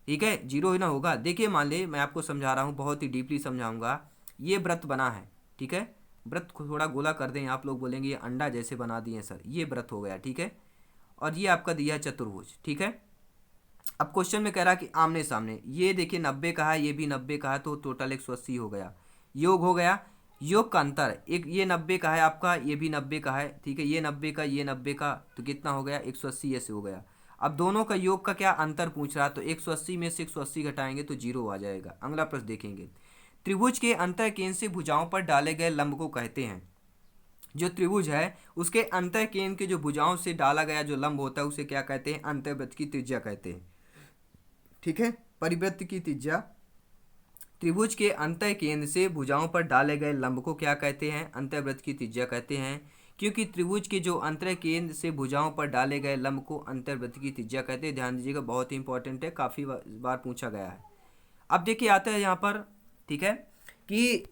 ठीक है, 0 ही ना होगा। देखिए मान ले, मैं आपको समझा रहा हूँ, बहुत ही डीपली समझाऊंगा। ये व्रत बना है, ठीक है, व्रत को थोड़ा गोला कर दें, आप लोग बोलेंगे ये अंडा जैसे बना दिए सर, ये व्रत हो गया। ठीक है, और ये आपका दिया है चतुर्भुज। ठीक है, अब क्वेश्चन में कह रहा है कि आमने सामने, ये देखिए 90 का है, ये भी 90 का है, तो टोटल 180 हो गया, योग हो गया। योग का अंतर, एक ये 90 का है आपका, ये भी 90 का है। ठीक है, ये 90 का, ये 90 का, तो कितना हो गया, 180 ऐसे हो गया। अब दोनों का योग का क्या अंतर पूछ रहा है, तो 180 में से 180 घटाएंगे तो 0 आ जाएगा। अगला प्रश्न देखेंगे, त्रिभुज के अंतर केंद्र से भुजाओं पर डाले गए लंब को कहते हैं। जो त्रिभुज है उसके अंतर केंद्र के जो भुजाओं से डाला गया जो लंब होता है उसे क्या कहते हैं, अंतर्वृत्त की त्रिज्या कहते हैं। ठीक है, परिवृत्त की त्रिज्या, त्रिभुज के अंतर केंद्र से भुजाओं पर डाले गए लंब को क्या कहते हैं, अंतर्वृत्त की त्रिज्या कहते हैं। क्योंकि त्रिभुज के जो अंतर केंद्र से भुजाओं पर डाले गए लंब को अंतर्वृत्त की त्रिज्या कहते हैं। ध्यान दीजिएगा, बहुत ही इंपॉर्टेंट है, काफ़ी बार पूछा गया है। अब देखिए आता है यहाँ पर, ठीक है, कि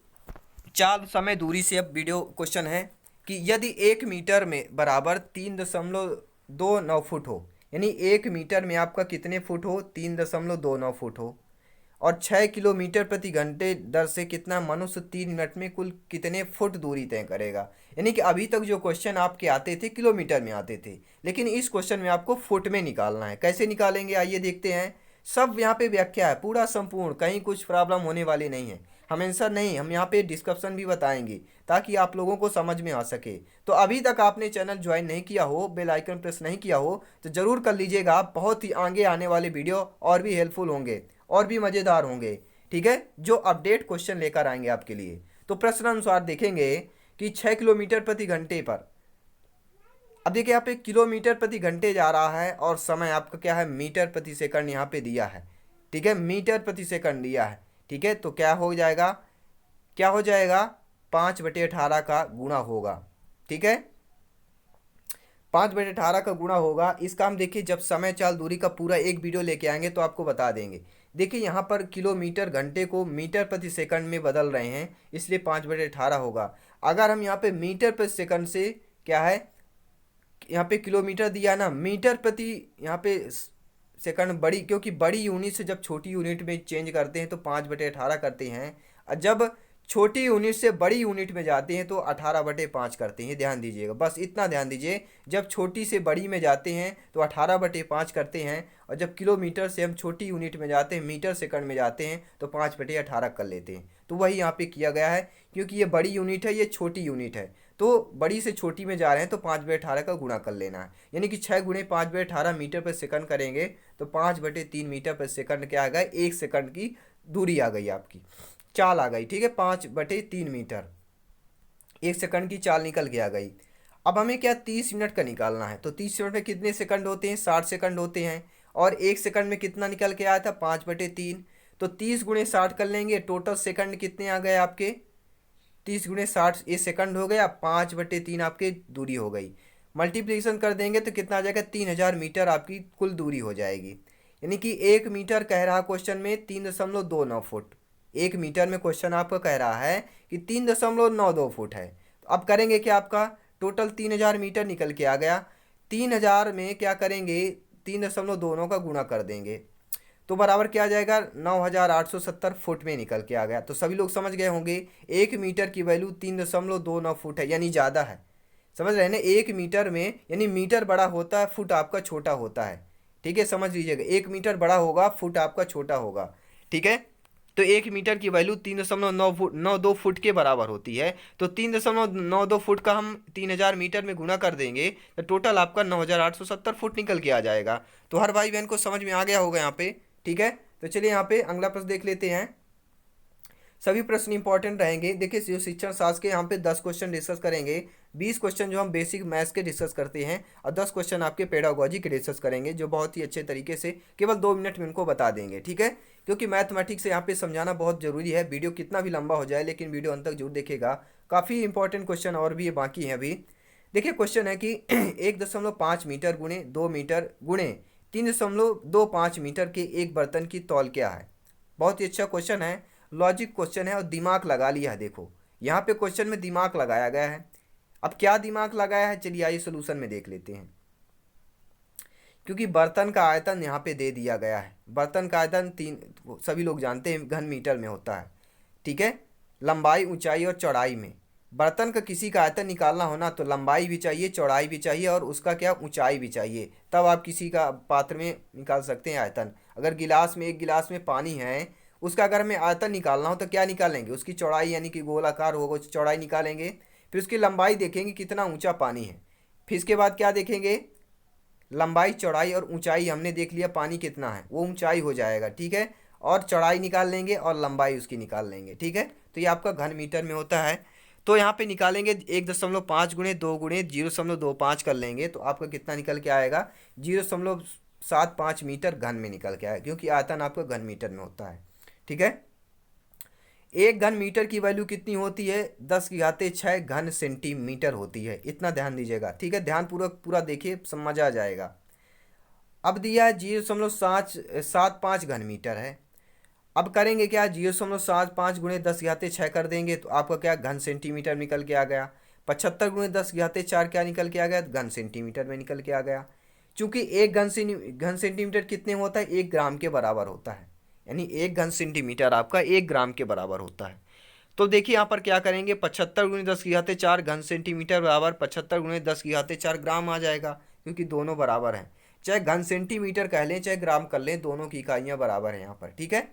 4 समय दूरी से अब वीडियो क्वेश्चन है कि यदि 1 मीटर में बराबर 3.29 फुट हो, यानी 1 मीटर में आपका कितने फुट हो, 3.29 फुट हो, और 6 किलोमीटर प्रति घंटे दर से कितना मनुष्य 3 मिनट में कुल कितने फुट दूरी तय करेगा। यानी कि अभी तक जो क्वेश्चन आपके आते थे किलोमीटर में आते थे, लेकिन इस क्वेश्चन में आपको फुट में निकालना है। कैसे निकालेंगे आइए देखते हैं। सब यहाँ पे व्याख्या है पूरा संपूर्ण, कहीं कुछ प्रॉब्लम होने वाली नहीं है। हम आंसर नहीं, हम यहाँ पे डिस्क्रिप्शन भी बताएंगे ताकि आप लोगों को समझ में आ सके। तो अभी तक आपने चैनल ज्वाइन नहीं किया हो, बेल आइकन प्रेस नहीं किया हो, तो ज़रूर कर लीजिएगा। बहुत ही आगे आने वाले वीडियो और भी हेल्पफुल होंगे और भी मज़ेदार होंगे, ठीक है, जो अपडेट क्वेश्चन लेकर आएंगे आपके लिए। तो प्रश्न अनुसार देखेंगे कि 6 किलोमीटर प्रति घंटे पर, अब देखिए यहाँ पे किलोमीटर प्रति घंटे जा रहा है और समय आपका क्या है, मीटर प्रति सेकंड यहाँ पे दिया है, ठीक है, मीटर प्रति सेकंड दिया है, ठीक है। तो क्या हो जाएगा, क्या हो जाएगा, 5/18 का गुणा होगा, ठीक है, 5/18 का गुणा होगा। इसका हम देखिए जब समय चाल दूरी का पूरा एक वीडियो लेके आएंगे तो आपको बता देंगे। देखिए यहाँ पर किलोमीटर घंटे को मीटर प्रति सेकंड में बदल रहे हैं, इसलिए 5/18 होगा। अगर हम यहाँ पे मीटर प्रति सेकंड से क्या है, यहाँ पे किलोमीटर दिया ना, मीटर प्रति यहाँ पे सेकंड बड़ी, क्योंकि बड़ी यूनिट से जब छोटी यूनिट में चेंज करते हैं तो 5/18 करते हैं, और जब छोटी यूनिट से बड़ी यूनिट में जाते हैं तो 18/5 करते हैं। ध्यान दीजिएगा, बस इतना ध्यान दीजिए। जब छोटी से बड़ी में जाते हैं तो 18/5 करते हैं, और जब किलोमीटर से हम छोटी यूनिट में जाते हैं, मीटर सेकंड में जाते हैं, तो 5/18 कर लेते हैं। तो वही यहाँ पे किया गया है, क्योंकि ये बड़ी यूनिट है, ये छोटी यूनिट है, तो बड़ी से छोटी में जा रहे हैं तो 5/18 का गुणा कर लेना है। यानी कि 6 गुणे 5/18 मीटर पर सेकंड करेंगे तो 5/3 मीटर पर सेकंड क्या आ गया, 1 सेकंड की दूरी आ गई, आपकी चाल आ गई, ठीक है, 5/3 मीटर, 1 सेकंड की चाल निकल के आ गई। अब हमें क्या 30 मिनट का निकालना है, तो 30 मिनट में कितने सेकंड होते हैं, 60 सेकंड होते हैं, और 1 सेकंड में कितना निकल के आया था, 5/3। तो 30 गुणे 60 कर लेंगे, टोटल सेकंड कितने आ गए आपके, 30 गुणे 60 ये सेकंड हो गया, 5/3 आपकी दूरी हो गई। मल्टीप्लिकेशन कर देंगे तो कितना आ जाएगा, 3000 मीटर आपकी कुल दूरी हो जाएगी। यानी कि 1 मीटर कह रहा क्वेश्चन में 3.92 फुट, 1 मीटर में क्वेश्चन आपका कह रहा है कि 3.92 फुट है। तो अब करेंगे क्या, आपका टोटल 3000 मीटर निकल के आ गया, 3000 में क्या करेंगे, 3.2 का गुणा कर देंगे तो बराबर क्या आ जाएगा, 9870 फुट में निकल के आ गया। तो सभी लोग समझ गए होंगे 1 मीटर की वैल्यू 3.29 फुट है, यानी ज़्यादा है। समझ रहे हैं ना, 1 मीटर में यानी मीटर बड़ा होता है, फुट आपका छोटा होता है, ठीक है, समझ लीजिएगा, 1 मीटर बड़ा होगा, फुट आपका छोटा होगा, ठीक है। तो 1 मीटर की वैल्यू 3.92 फुट के बराबर होती है। तो 3.92 फुट का हम 3000 मीटर में गुणा कर देंगे तो टोटल आपका 9870 फुट निकल के आ जाएगा। तो हर भाई बहन को समझ में आ गया होगा यहाँ पे, ठीक है। तो चलिए यहाँ पे अगला प्रश्न देख लेते हैं। सभी प्रश्न इंपॉर्टेंट रहेंगे। देखिए जो शिक्षण शास्त्र के यहाँ पे 10 क्वेश्चन डिस्कस करेंगे, 20 क्वेश्चन जो हम बेसिक मैथ्स के डिस्कस करते हैं, और 10 क्वेश्चन आपके पेडागोजी के डिस्कस करेंगे, जो बहुत ही अच्छे तरीके से केवल 2 मिनट में उनको बता देंगे, ठीक है। क्योंकि मैथमेटिक्स यहाँ पे समझाना बहुत जरूरी है। वीडियो कितना भी लंबा हो जाए लेकिन वीडियो अंत तक जरूर देखेगा, काफ़ी इंपॉर्टेंट क्वेश्चन और भी बाकी हैं अभी। देखिए क्वेश्चन है कि 1.5 मीटर गुणे 2 मीटर गुणे 3.25 मीटर के एक बर्तन की तौल क्या है। बहुत ही अच्छा क्वेश्चन है, लॉजिक क्वेश्चन है और दिमाग लगा लिया है। देखो यहाँ पे क्वेश्चन में दिमाग लगाया गया है। अब क्या दिमाग लगाया है, चलिए आइए सोल्यूशन में देख लेते हैं। क्योंकि बर्तन का आयतन यहाँ पे दे दिया गया है, बर्तन का आयतन सभी लोग जानते हैं घन मीटर में होता है, ठीक है। लंबाई, ऊंचाई और चौड़ाई में बर्तन का किसी का आयतन निकालना होना तो लंबाई भी चाहिए, चौड़ाई भी चाहिए और उसका क्या ऊंचाई भी चाहिए, तब आप किसी का पात्र में निकाल सकते हैं आयतन। अगर गिलास में, एक गिलास में पानी है, उसका अगर हमें आयतन निकालना हो तो क्या निकालेंगे, उसकी चौड़ाई, यानी कि गोलाकार होगा उसकी चौड़ाई निकालेंगे, फिर उसकी लंबाई देखेंगे कितना ऊंचा पानी है, फिर इसके बाद क्या देखेंगे, लंबाई, चौड़ाई और ऊंचाई हमने देख लिया पानी कितना है, वो ऊंचाई हो जाएगा, ठीक है, और चौड़ाई निकाल लेंगे और लंबाई उसकी निकाल लेंगे, ठीक है। तो ये आपका घन मीटर में होता है। तो यहाँ पे निकालेंगे 1.5 गुणे 2 गुणे 0.25 कर लेंगे तो आपका कितना निकल के आएगा, 0.75 मीटर घन में निकल के आएगा, क्योंकि आयतन आपका घन मीटर में होता है, ठीक है। एक घन मीटर की वैल्यू कितनी होती है, 10⁶ घन सेंटीमीटर होती है, इतना ध्यान दीजिएगा, ठीक है। ध्यान पूर्वक पूरा देखिए, समझ आ जाएगा। अब दिया है 0.75 घन मीटर है। अब करेंगे क्या, 0.75 गुणे 10⁻⁶ कर देंगे तो आपका क्या घन सेंटीमीटर निकल के आ गया। 75 गुणे 10⁻⁴ क्या निकल के आ गया, घन सेंटीमीटर में निकल के आ गया। चूंकि एक घन सेंटीमीटर कितने में होता है, 1 ग्राम के बराबर होता है, यानी 1 घन सेंटीमीटर आपका 1 ग्राम के बराबर होता है। तो देखिए यहाँ पर क्या करेंगे, 75 × 10⁻⁴ घन सेंटीमीटर बराबर 75 × 10⁻⁴ ग्राम आ जाएगा, क्योंकि दोनों बराबर हैं। चाहे घन सेंटीमीटर कह लें चाहे ग्राम कर लें, दोनों की इकाइयाँ बराबर हैं यहाँ पर, ठीक है।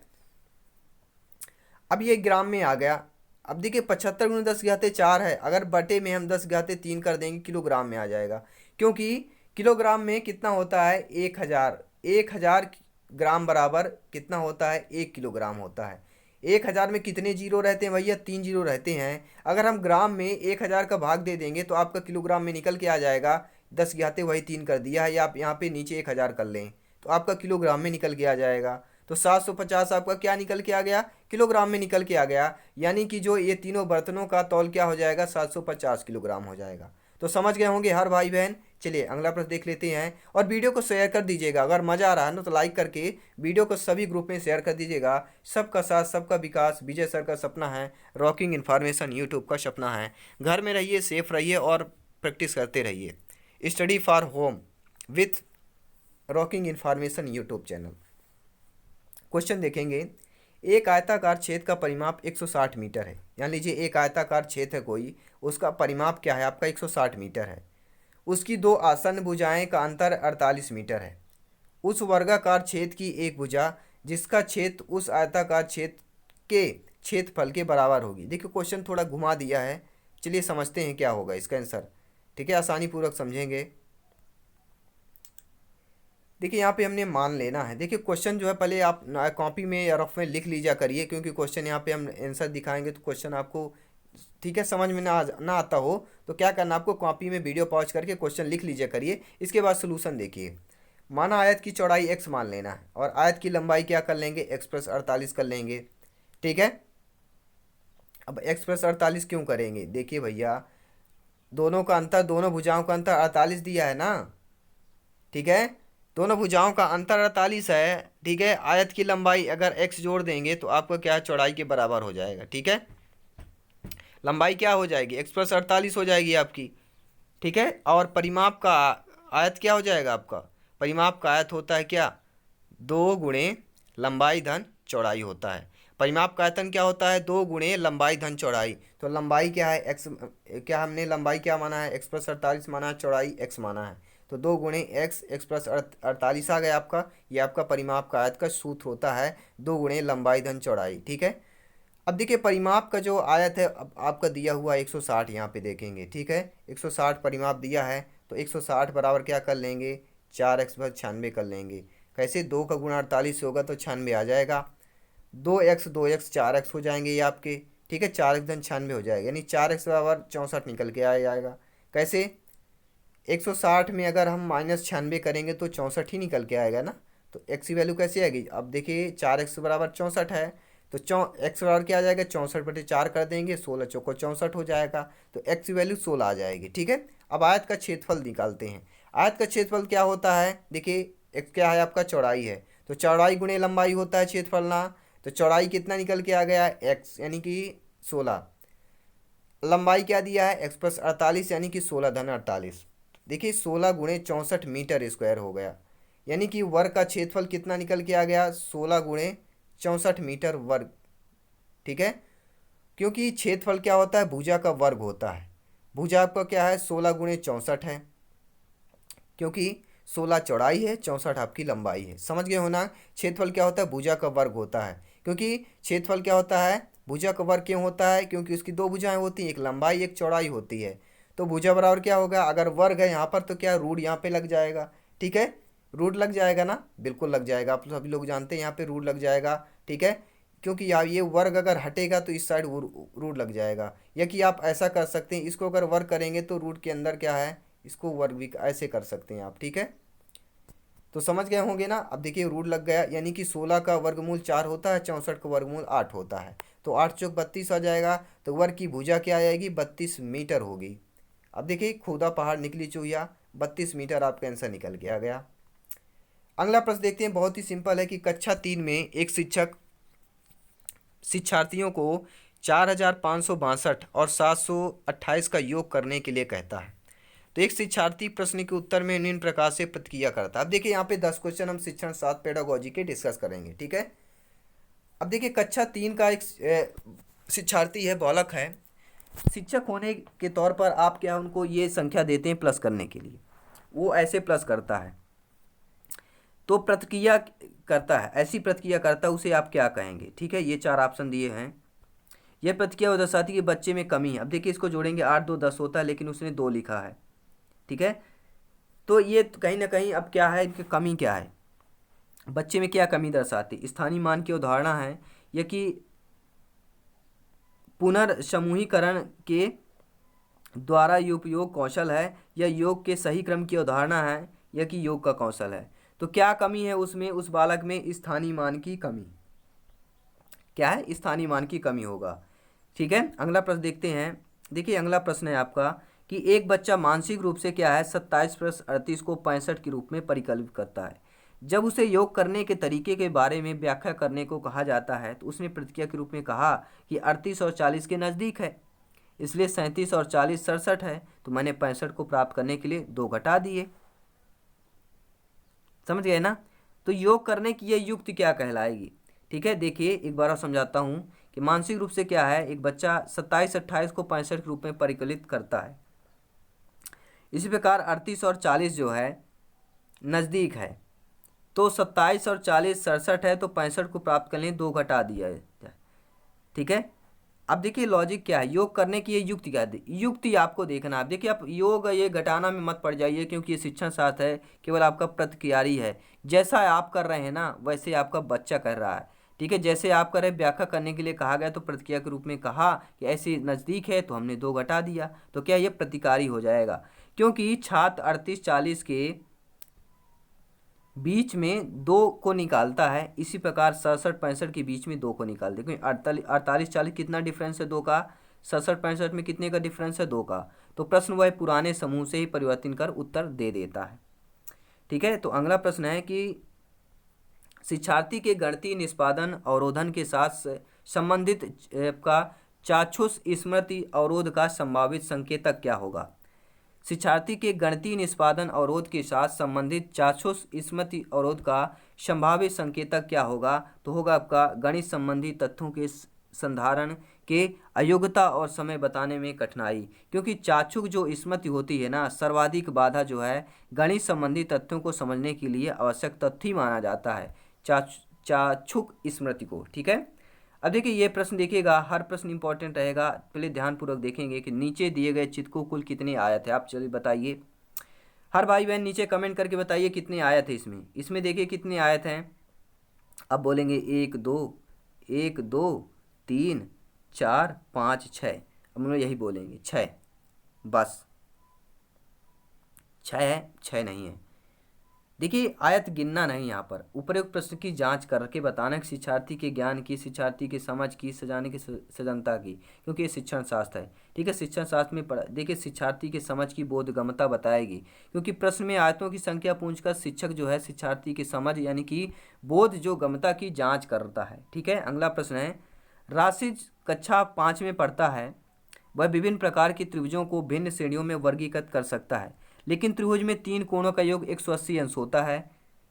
अब ये ग्राम में आ गया। अब देखिए 75 × 10⁻⁴ है, अगर बटे में हम 10⁻³ कर देंगे किलोग्राम में आ जाएगा, क्योंकि किलोग्राम में कितना होता है 1000, 1000 ग्राम बराबर कितना होता है 1 किलोग्राम होता है। 1000 में कितने जीरो रहते हैं भैया, 3 जीरो रहते हैं। अगर हम ग्राम में 1000 का भाग दे देंगे तो आपका किलोग्राम में निकल के आ जाएगा, 10⁻³ कर दिया है, या आप यहाँ पे नीचे 1000 कर लें तो आपका किलोग्राम में निकल के आ जाएगा। तो 750 आपका क्या निकल के आ गया, किलोग्राम में निकल के आ गया। यानी कि जो ये तीनों बर्तनों का तौल क्या हो जाएगा, 750 किलोग्राम हो जाएगा। तो समझ गए होंगे हर भाई बहन। चलिए अगला प्रश्न देख लेते हैं, और वीडियो को शेयर कर दीजिएगा। अगर मज़ा आ रहा है ना तो लाइक करके वीडियो को सभी ग्रुप में शेयर कर दीजिएगा। सबका साथ सबका विकास विजय सर का सपना है, रॉकिंग इन्फॉर्मेशन यूट्यूब का सपना है। घर में रहिए, सेफ रहिए और प्रैक्टिस करते रहिए। Study for home with rocking information YouTube channel. Question देखेंगे, एक आयताकार छेद का परिमाप 160 मीटर है। मान लीजिए एक आयताकार छेद है कोई, उसका परिमाप क्या है आपका 160 मीटर है। उसकी दो आसन्न भुजाएं का अंतर 48 मीटर है। उस वर्गाकार छेद की एक भुजा जिसका छेद उस आयताकार छेद के क्षेत्रफल के बराबर होगी। देखिए क्वेश्चन थोड़ा घुमा दिया है, चलिए समझते हैं क्या होगा इसका आंसर, ठीक है, आसानी पूर्वक समझेंगे। देखिए यहाँ पे हमने मान लेना है। देखिए क्वेश्चन जो है पहले आप कॉपी में या रफ में लिख लीजिए करिए, क्योंकि क्वेश्चन यहाँ पे हम आंसर दिखाएंगे तो क्वेश्चन आपको ठीक है समझ में ना आता हो तो क्या करना, आपको कॉपी में वीडियो पॉज करके क्वेश्चन लिख लीजिए करिए। इसके बाद सोल्यूशन देखिए। माना आयत की चौड़ाई x मान लेना है और आयत की लंबाई क्या कर लेंगे, x+48 कर लेंगे, ठीक है। अब x+48 क्यों करेंगे, देखिए भैया दोनों का अंतर, दोनों भुजाओं का अंतर 48 दिया है ना, ठीक है। दोनों भुजाओं का अंतर 48 है, ठीक है। आयत की लंबाई अगर x जोड़ देंगे तो आपको क्या चौड़ाई के बराबर हो जाएगा, ठीक है। लंबाई क्या हो जाएगी, x+48 हो जाएगी आपकी, ठीक है। और परिमाप का आयत क्या हो जाएगा आपका, परिमाप का आयत होता है क्या, 2 गुणे लंबाई धन चौड़ाई होता है। परिमाप का आयतन क्या होता है, 2 गुणे लंबाई धन चौड़ाई। तो लंबाई क्या है x, क्या हमने लंबाई क्या माना है, x+48 माना है, चौड़ाई x माना है। तो 2 गुणे x+48 आ गया आपका। ये आपका परिमाप का आयत का सूत्र होता है, 2 गुणे लंबाई धन चौड़ाई, ठीक है। अब देखिए परिमाप का जो आयत है अब आपका दिया हुआ 160, यहाँ पे देखेंगे, ठीक है। 160 परिमाप दिया है तो 160 बराबर क्या कर लेंगे, 4x/96 कर लेंगे। कैसे, 2 का गुणा 48 से होगा तो 96 आ जाएगा। 2x 2x 4x हो जाएंगे ये आपके, ठीक है। 4x धन 96 हो जाएगा, यानी 4x बराबर 64 निकल के आ जाएगा। कैसे, 160 में अगर हम -96 करेंगे तो 64 ही निकल के आएगा ना। तो x की वैल्यू कैसे आएगी, अब देखिए 4x बराबर 64 है तो x बराबर क्या आ जाएगा, 64/4 कर देंगे, 16 चौको 64 हो जाएगा। तो x की वैल्यू 16 आ जाएगी, ठीक है। अब आयत का क्षेत्रफल निकालते हैं। आयत का क्षेत्रफल क्या होता है, देखिए x क्या है आपका, चौड़ाई है, तो चौड़ाई गुणे लंबाई होता है क्षेत्रफल ना। तो चौड़ाई कितना निकल के आ गया, x यानी कि 16, लंबाई क्या दिया है x+48 यानी कि 16 धन 48। देखिए 16 गुणे 64 मीटर स्क्वायर हो गया, यानी कि वर्ग का क्षेत्रफल कितना निकल के आ गया, 16 गुणे 64 मीटर वर्ग, ठीक है। क्योंकि क्षेत्रफल क्या होता है, भुजा का वर्ग होता है। भुजा आपका क्या है, 16 गुणे 64 है, क्योंकि 16 चौड़ाई है, 64 आपकी लंबाई है। समझ गए हो ना, क्षेत्रफल क्या होता है, भुजा का वर्ग होता है। क्योंकि क्षेत्रफल क्या होता है, भुजा का वर्ग क्यों होता है, क्योंकि उसकी दो भुजाएं होती हैं, एक लंबाई एक चौड़ाई होती है। तो भुजा बराबर क्या होगा, अगर वर्ग है यहाँ पर तो क्या रूट यहाँ पे लग जाएगा, ठीक है। रूट लग जाएगा ना, बिल्कुल लग जाएगा, आप सभी लोग जानते हैं यहाँ पे रूट लग जाएगा, ठीक है। क्योंकि यार ये वर्ग अगर हटेगा तो इस साइड रूट लग जाएगा। या कि आप ऐसा कर सकते हैं, इसको अगर वर्ग करेंगे तो रूट के अंदर क्या है, इसको वर्ग भी ऐसे कर सकते हैं आप, ठीक है। तो समझ गए होंगे ना। अब देखिए रूट लग गया, यानी कि 16 का वर्गमूल 4 होता है, 64 का वर्गमूल 8 होता है। तो 8 चौक 32 आ जाएगा। तो वर्ग की भुजा क्या आएगी, 32 मीटर होगी। अब देखिए खुदा पहाड़ निकली चूहिया, 32 मीटर आपका आंसर निकल के आ गया। अगला प्रश्न देखते हैं, बहुत ही सिंपल है कि कक्षा 3 में एक शिक्षक शिक्षार्थियों को 4562 और 728 का योग करने के लिए कहता है। तो एक शिक्षार्थी प्रश्न के उत्तर में निम्न प्रकार से प्रतिक्रिया करता है। अब देखिए यहाँ पे 10 क्वेश्चन हम शिक्षण 7 पेडागोजी के डिस्कस करेंगे, ठीक है। अब देखिए कक्षा 3 का एक शिक्षार्थी है, बालक है। शिक्षक होने के तौर पर आप क्या उनको ये संख्या देते हैं प्लस करने के लिए, वो ऐसे प्लस करता है, तो प्रतिक्रिया करता है, ऐसी प्रतिक्रिया करता है, उसे आप क्या कहेंगे? ठीक है, ये 4 ऑप्शन दिए हैं। यह प्रतिक्रिया वो दर्शाती है कि बच्चे में कमी है। अब देखिए इसको जोड़ेंगे, 8 2 10 होता है, लेकिन उसने 2 लिखा है। ठीक है, तो ये कहीं ना कहीं अब क्या है, इनकी कमी क्या है, बच्चे में क्या कमी दर्शाती? स्थानीय मान की अवधारणा है, या कि पुनर्समूहीकरण के द्वारा उपयोग कौशल है, या योग के सही क्रम की अवधारणा है, या कि योग का कौशल है? तो क्या कमी है उसमें, उस बालक में? स्थानीय मान की कमी। क्या है? स्थानीय मान की कमी होगा। ठीक है, अगला प्रश्न देखते हैं। देखिए अगला प्रश्न है आपका कि एक बच्चा मानसिक रूप से क्या है 27 प्लस 38 को 65 के रूप में परिकल्पित करता है। जब उसे योग करने के तरीके के बारे में व्याख्या करने को कहा जाता है तो उसने प्रतिक्रिया के रूप में कहा कि 38 और 40 के नज़दीक है, इसलिए 37 और 40 67 है, तो मैंने 65 को प्राप्त करने के लिए 2 घटा दिए। समझ गए ना? तो योग करने की यह युक्ति क्या कहलाएगी? ठीक है, देखिए एक बार और समझाता हूँ कि मानसिक रूप से क्या है, एक बच्चा 27 28 को 65 के रूप में परिकलित करता है। इसी प्रकार 38 और 40 जो है नज़दीक है, तो 27 और 40 67 है, तो 65 को प्राप्त करने 2 घटा दिया है। ठीक है, अब देखिए लॉजिक क्या है, योग करने की ये युक्ति क्या है, युक्ति आपको देखना है। देखिए आप योग ये घटाना में मत पड़ जाइए, क्योंकि ये शिक्षण शास्त्र है, केवल आपका प्रतिक्रियारी है। जैसा आप कर रहे हैं ना वैसे आपका बच्चा कर रहा है। ठीक है, जैसे आप कर रहे व्याख्या करने के लिए कहा गया तो प्रतिक्रिया के रूप में कहा कि ऐसे नज़दीक है, तो हमने 2 घटा दिया, तो क्या ये प्रतिकारी हो जाएगा? क्योंकि छात्र 38 40 के बीच में 2 को निकालता है, इसी प्रकार 67 65 के बीच में 2 को निकाल दे, क्योंकि 48 40 कितना डिफरेंस है 2 का, 67 65 में कितने का डिफरेंस है 2 का। तो प्रश्न वह पुराने समूह से ही परिवर्तन कर उत्तर दे देता है। ठीक है, तो अगला प्रश्न है कि शिक्षार्थी के गणितीय निष्पादन अवरोधन के साथ संबंधित का चाक्षुष स्मृति अवरोध का संभावित संकेतक क्या होगा? शिक्षार्थी के गणितीय निष्पादन अवरोध के साथ संबंधित चाक्षुष स्मृति अवरोध का संभावित संकेतक क्या होगा? तो होगा आपका गणित संबंधी तथ्यों के संधारण के अयोग्यता और समय बताने में कठिनाई। क्योंकि चाक्षुष जो स्मृति होती है ना, सर्वाधिक बाधा जो है गणित संबंधी तथ्यों को समझने के लिए आवश्यक तथ्य ही माना जाता है चाक्षुष स्मृति को। ठीक है, अब देखिए ये प्रश्न देखिएगा, हर प्रश्न इंपॉर्टेंट रहेगा। पहले ध्यानपूर्वक देखेंगे कि नीचे दिए गए चित्र को कुल कितने आयत है, आप चलिए बताइए। हर भाई बहन नीचे कमेंट करके बताइए कितने आयत है इसमें। इसमें देखिए कितने आयत हैं। अब बोलेंगे 1 2 1 2 3 4 5 6। अब हम लोग यही बोलेंगे 6, बस 6 है, 6 नहीं है। देखिए आयत गिनना नहीं, यहाँ पर उपरोक्त प्रश्न की जांच करके बताना कि शिक्षार्थी के ज्ञान की, शिक्षार्थी की समझ की, सजाने की सजनता की, क्योंकि ये शिक्षण शास्त्र है। ठीक है, शिक्षण शास्त्र में देखिए शिक्षार्थी की समझ की बोधगम्यता बताएगी, क्योंकि प्रश्न में आयतों की संख्या पूछकर शिक्षक जो है शिक्षार्थी की समझ यानी कि बोध जो गम्यता की जाँच करता है। ठीक है, अगला प्रश्न है, राशिद कक्षा 5 में पढ़ता है, वह विभिन्न प्रकार की त्रिभुजों को भिन्न श्रेणियों में वर्गीकृत कर सकता है, लेकिन त्रिभुज में 3 कोणों का योग 180 अंश होता है।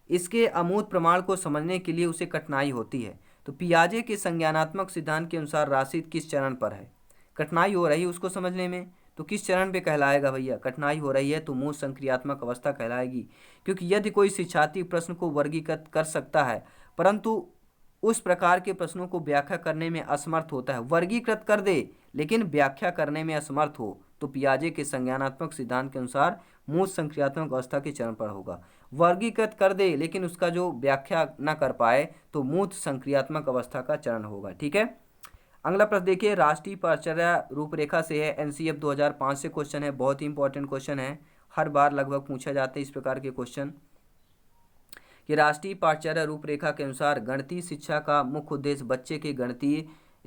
इसके अमूर्त प्रमाण को समझने के लिए उसे कठिनाई होती है। तो पियाजे के संज्ञानात्मक सिद्धांत के अनुसार राशिद किस चरण पर है? कठिनाई हो रही है उसको समझने में, तो किस चरण पे कहलाएगा भैया? कठिनाई हो रही है तो मूल संक्रियात्मक अवस्था कहलाएगी। क्योंकि यदि कोई शिक्षार्थी प्रश्न को वर्गीकृत कर सकता है परंतु उस प्रकार के प्रश्नों को व्याख्या करने में असमर्थ होता है, वर्गीकृत कर दे लेकिन व्याख्या करने में असमर्थ हो, तो पियाजे के संज्ञानात्मक सिद्धांत के अनुसार मूल संक्रियात्मक अवस्था के चरण पर होगा। वर्गीकृत कर दे लेकिन उसका जो व्याख्या न कर पाए तो मूर्त संक्रियात्मक अवस्था का चरण होगा। ठीक है, अगला प्रश्न देखिए, राष्ट्रीय पाठ्यचर्या रूपरेखा से है, एनसीएफ 2005 से क्वेश्चन है, बहुत ही इंपॉर्टेंट क्वेश्चन है, हर बार लगभग पूछा जाता है इस प्रकार के क्वेश्चन कि राष्ट्रीय पाठ्यचर्या रूपरेखा के अनुसार गणितीय शिक्षा का मुख्य उद्देश्य बच्चे के गणितीय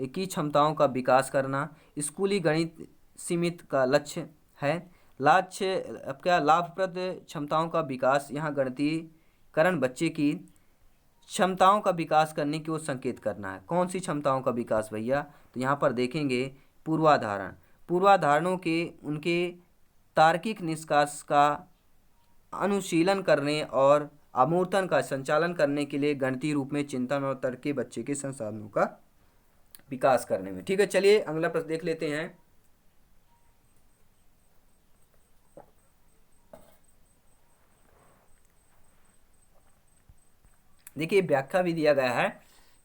की क्षमताओं का विकास करना, स्कूली गणित सीमित का लक्ष्य है। लक्ष्य अब क्या, लाभप्रद क्षमताओं का विकास, यहाँ गणितीयकरण बच्चे की क्षमताओं का विकास करने की ओर संकेत करना है। कौन सी क्षमताओं का विकास भैया? तो यहाँ पर देखेंगे पूर्वाधारण, पूर्वाधारणों के उनके तार्किक निष्कर्ष का अनुशीलन करने और अमूर्तन का संचालन करने के लिए गणितीय रूप में चिंतन और तर्क के बच्चे के संसाधनों का विकास करने में। ठीक है, चलिए अगला प्रश्न देख लेते हैं। देखिए व्याख्या भी दिया गया है,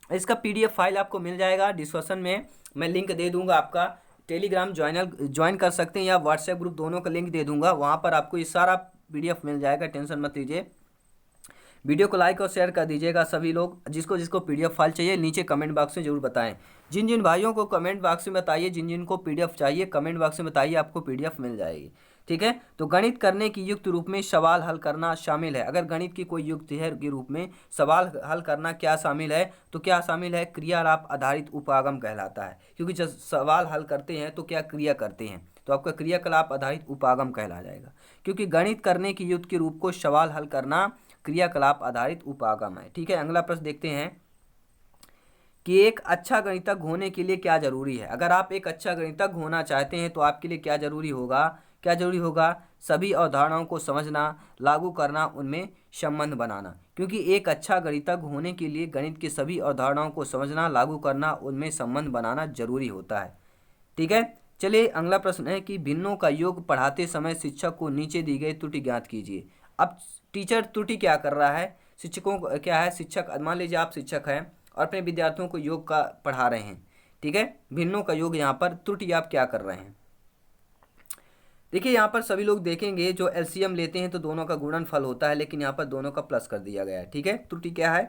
इसका पीडीएफ फाइल आपको मिल जाएगा डिस्क्रिप्शन में, मैं लिंक दे दूंगा। आपका टेलीग्राम ज्वाइन कर सकते हैं या व्हाट्सएप ग्रुप, दोनों का लिंक दे दूंगा, वहाँ पर आपको ये सारा पीडीएफ मिल जाएगा, टेंशन मत लीजिए। वीडियो को लाइक और शेयर कर दीजिएगा सभी लोग। जिसको जिसको पीडीएफ फाइल चाहिए नीचे कमेंट बॉक्स में जरूर बताएं। जिन जिन भाइयों को कमेंट बॉक्स में बताइए, जिन जिन को पीडीएफ चाहिए कमेंट बॉक्स में बताइए, आपको पीडीएफ मिल जाएगी। ठीक है, तो गणित करने की युक्त रूप में सवाल हल करना शामिल है। अगर गणित की कोई युक्त है के रूप में सवाल हल करना क्या शामिल है, तो क्या शामिल है, क्रियालाप आधारित उपागम कहलाता है। क्योंकि जब सवाल हल करते हैं तो क्या क्रिया करते हैं, तो आपका क्रियाकलाप आधारित उपागम कहला जाएगा। क्योंकि गणित करने की युक्त के रूप को सवाल हल करना क्रियाकलाप आधारित उपागम है। ठीक है, अगला प्रश्न देखते हैं कि एक अच्छा गणितज्ञ होने के लिए क्या जरूरी है। अगर आप एक अच्छा गणितज्ञ होना चाहते हैं तो आपके लिए क्या जरूरी होगा, क्या जरूरी होगा, सभी अवधारणाओं को समझना, लागू करना, उनमें संबंध बनाना। क्योंकि एक अच्छा गणितज्ञ होने के लिए गणित की सभी अवधारणाओं को समझना, लागू करना, उनमें संबंध बनाना जरूरी होता है। ठीक है, चलिए अगला प्रश्न है कि भिन्नों का योग पढ़ाते समय शिक्षक को नीचे दी गई त्रुटि ज्ञात कीजिए। अब टीचर त्रुटि क्या कर रहा है, शिक्षकों को क्या है, शिक्षक मान लीजिए आप शिक्षक हैं और अपने विद्यार्थियों को योग का पढ़ा रहे हैं। ठीक है, भिन्नों का योग, यहाँ पर त्रुटि आप क्या कर रहे हैं। देखिए यहाँ पर सभी लोग देखेंगे जो एलसीएम लेते हैं तो दोनों का गुणनफल होता है, लेकिन यहाँ पर दोनों का प्लस कर दिया गया है। ठीक है, त्रुटि क्या है,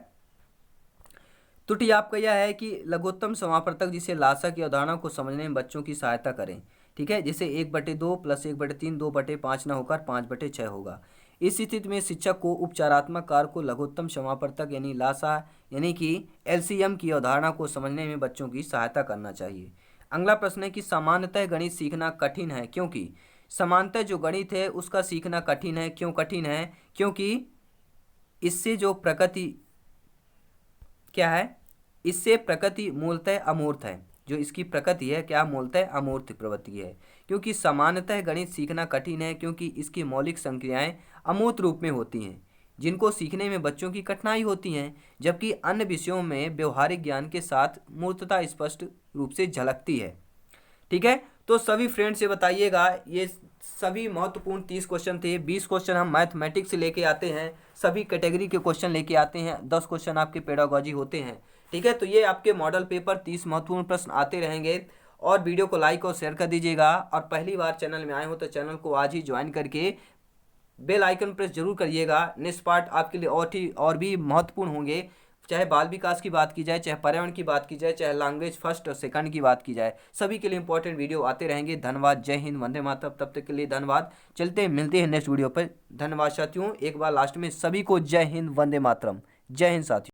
त्रुटि आपका यह है कि लघुत्तम समापवर्तक जिसे लासा की अवधारणा को समझने में बच्चों की सहायता करें। ठीक है, जैसे 1/2 + 1/3 2/5 न होकर 5/6 होगा। इस स्थिति में शिक्षक को उपचारात्मक कार्य को लघुत्तम समापवर्तक यानी लासा यानी कि एलसीएम की अवधारणा को समझने में बच्चों की सहायता करना चाहिए। अगला प्रश्न है कि सामान्यतः गणित सीखना कठिन है क्योंकि, सामान्यतः जो गणित है उसका सीखना कठिन है, क्यों कठिन है, क्योंकि इससे जो प्रकृति क्या है, इससे प्रकृति मूलतः अमूर्त है। जो इसकी प्रकृति है क्या, मूलतः अमूर्त प्रवृत्ति है। क्योंकि सामान्यतः गणित सीखना कठिन है क्योंकि इसकी मौलिक संक्रियाएं अमूर्त रूप में होती हैं, जिनको सीखने में बच्चों की कठिनाई होती हैं, जबकि अन्य विषयों में व्यवहारिक ज्ञान के साथ मूर्तता स्पष्ट रूप से झलकती है। ठीक है, तो सभी फ्रेंड से बताइएगा, ये सभी महत्वपूर्ण 30 क्वेश्चन थे। 20 क्वेश्चन हम मैथमेटिक्स से लेके आते हैं, सभी कैटेगरी के क्वेश्चन लेके आते हैं, 10 क्वेश्चन आपके पेडागोजी होते हैं। ठीक है, तो ये आपके मॉडल पेपर 30 महत्वपूर्ण प्रश्न आते रहेंगे। और वीडियो को लाइक और शेयर कर दीजिएगा, और पहली बार चैनल में आए हो तो चैनल को आज ही ज्वाइन करके बेल आइकन प्रेस जरूर करिएगा। नेक्स्ट पार्ट आपके लिए और भी महत्वपूर्ण होंगे, चाहे बाल विकास की बात की जाए, चाहे पर्यावरण की बात की जाए, चाहे लैंग्वेज फर्स्ट और सेकंड की बात की जाए, सभी के लिए इंपॉर्टेंट वीडियो आते रहेंगे। धन्यवाद, जय हिंद, वंदे मातरम। तब तक के लिए धन्यवाद, चलते मिलते हैं नेक्स्ट वीडियो पर। धन्यवाद साथियों, एक बार लास्ट में सभी को जय हिंद, वंदे मातरम। जय हिंद साथियों।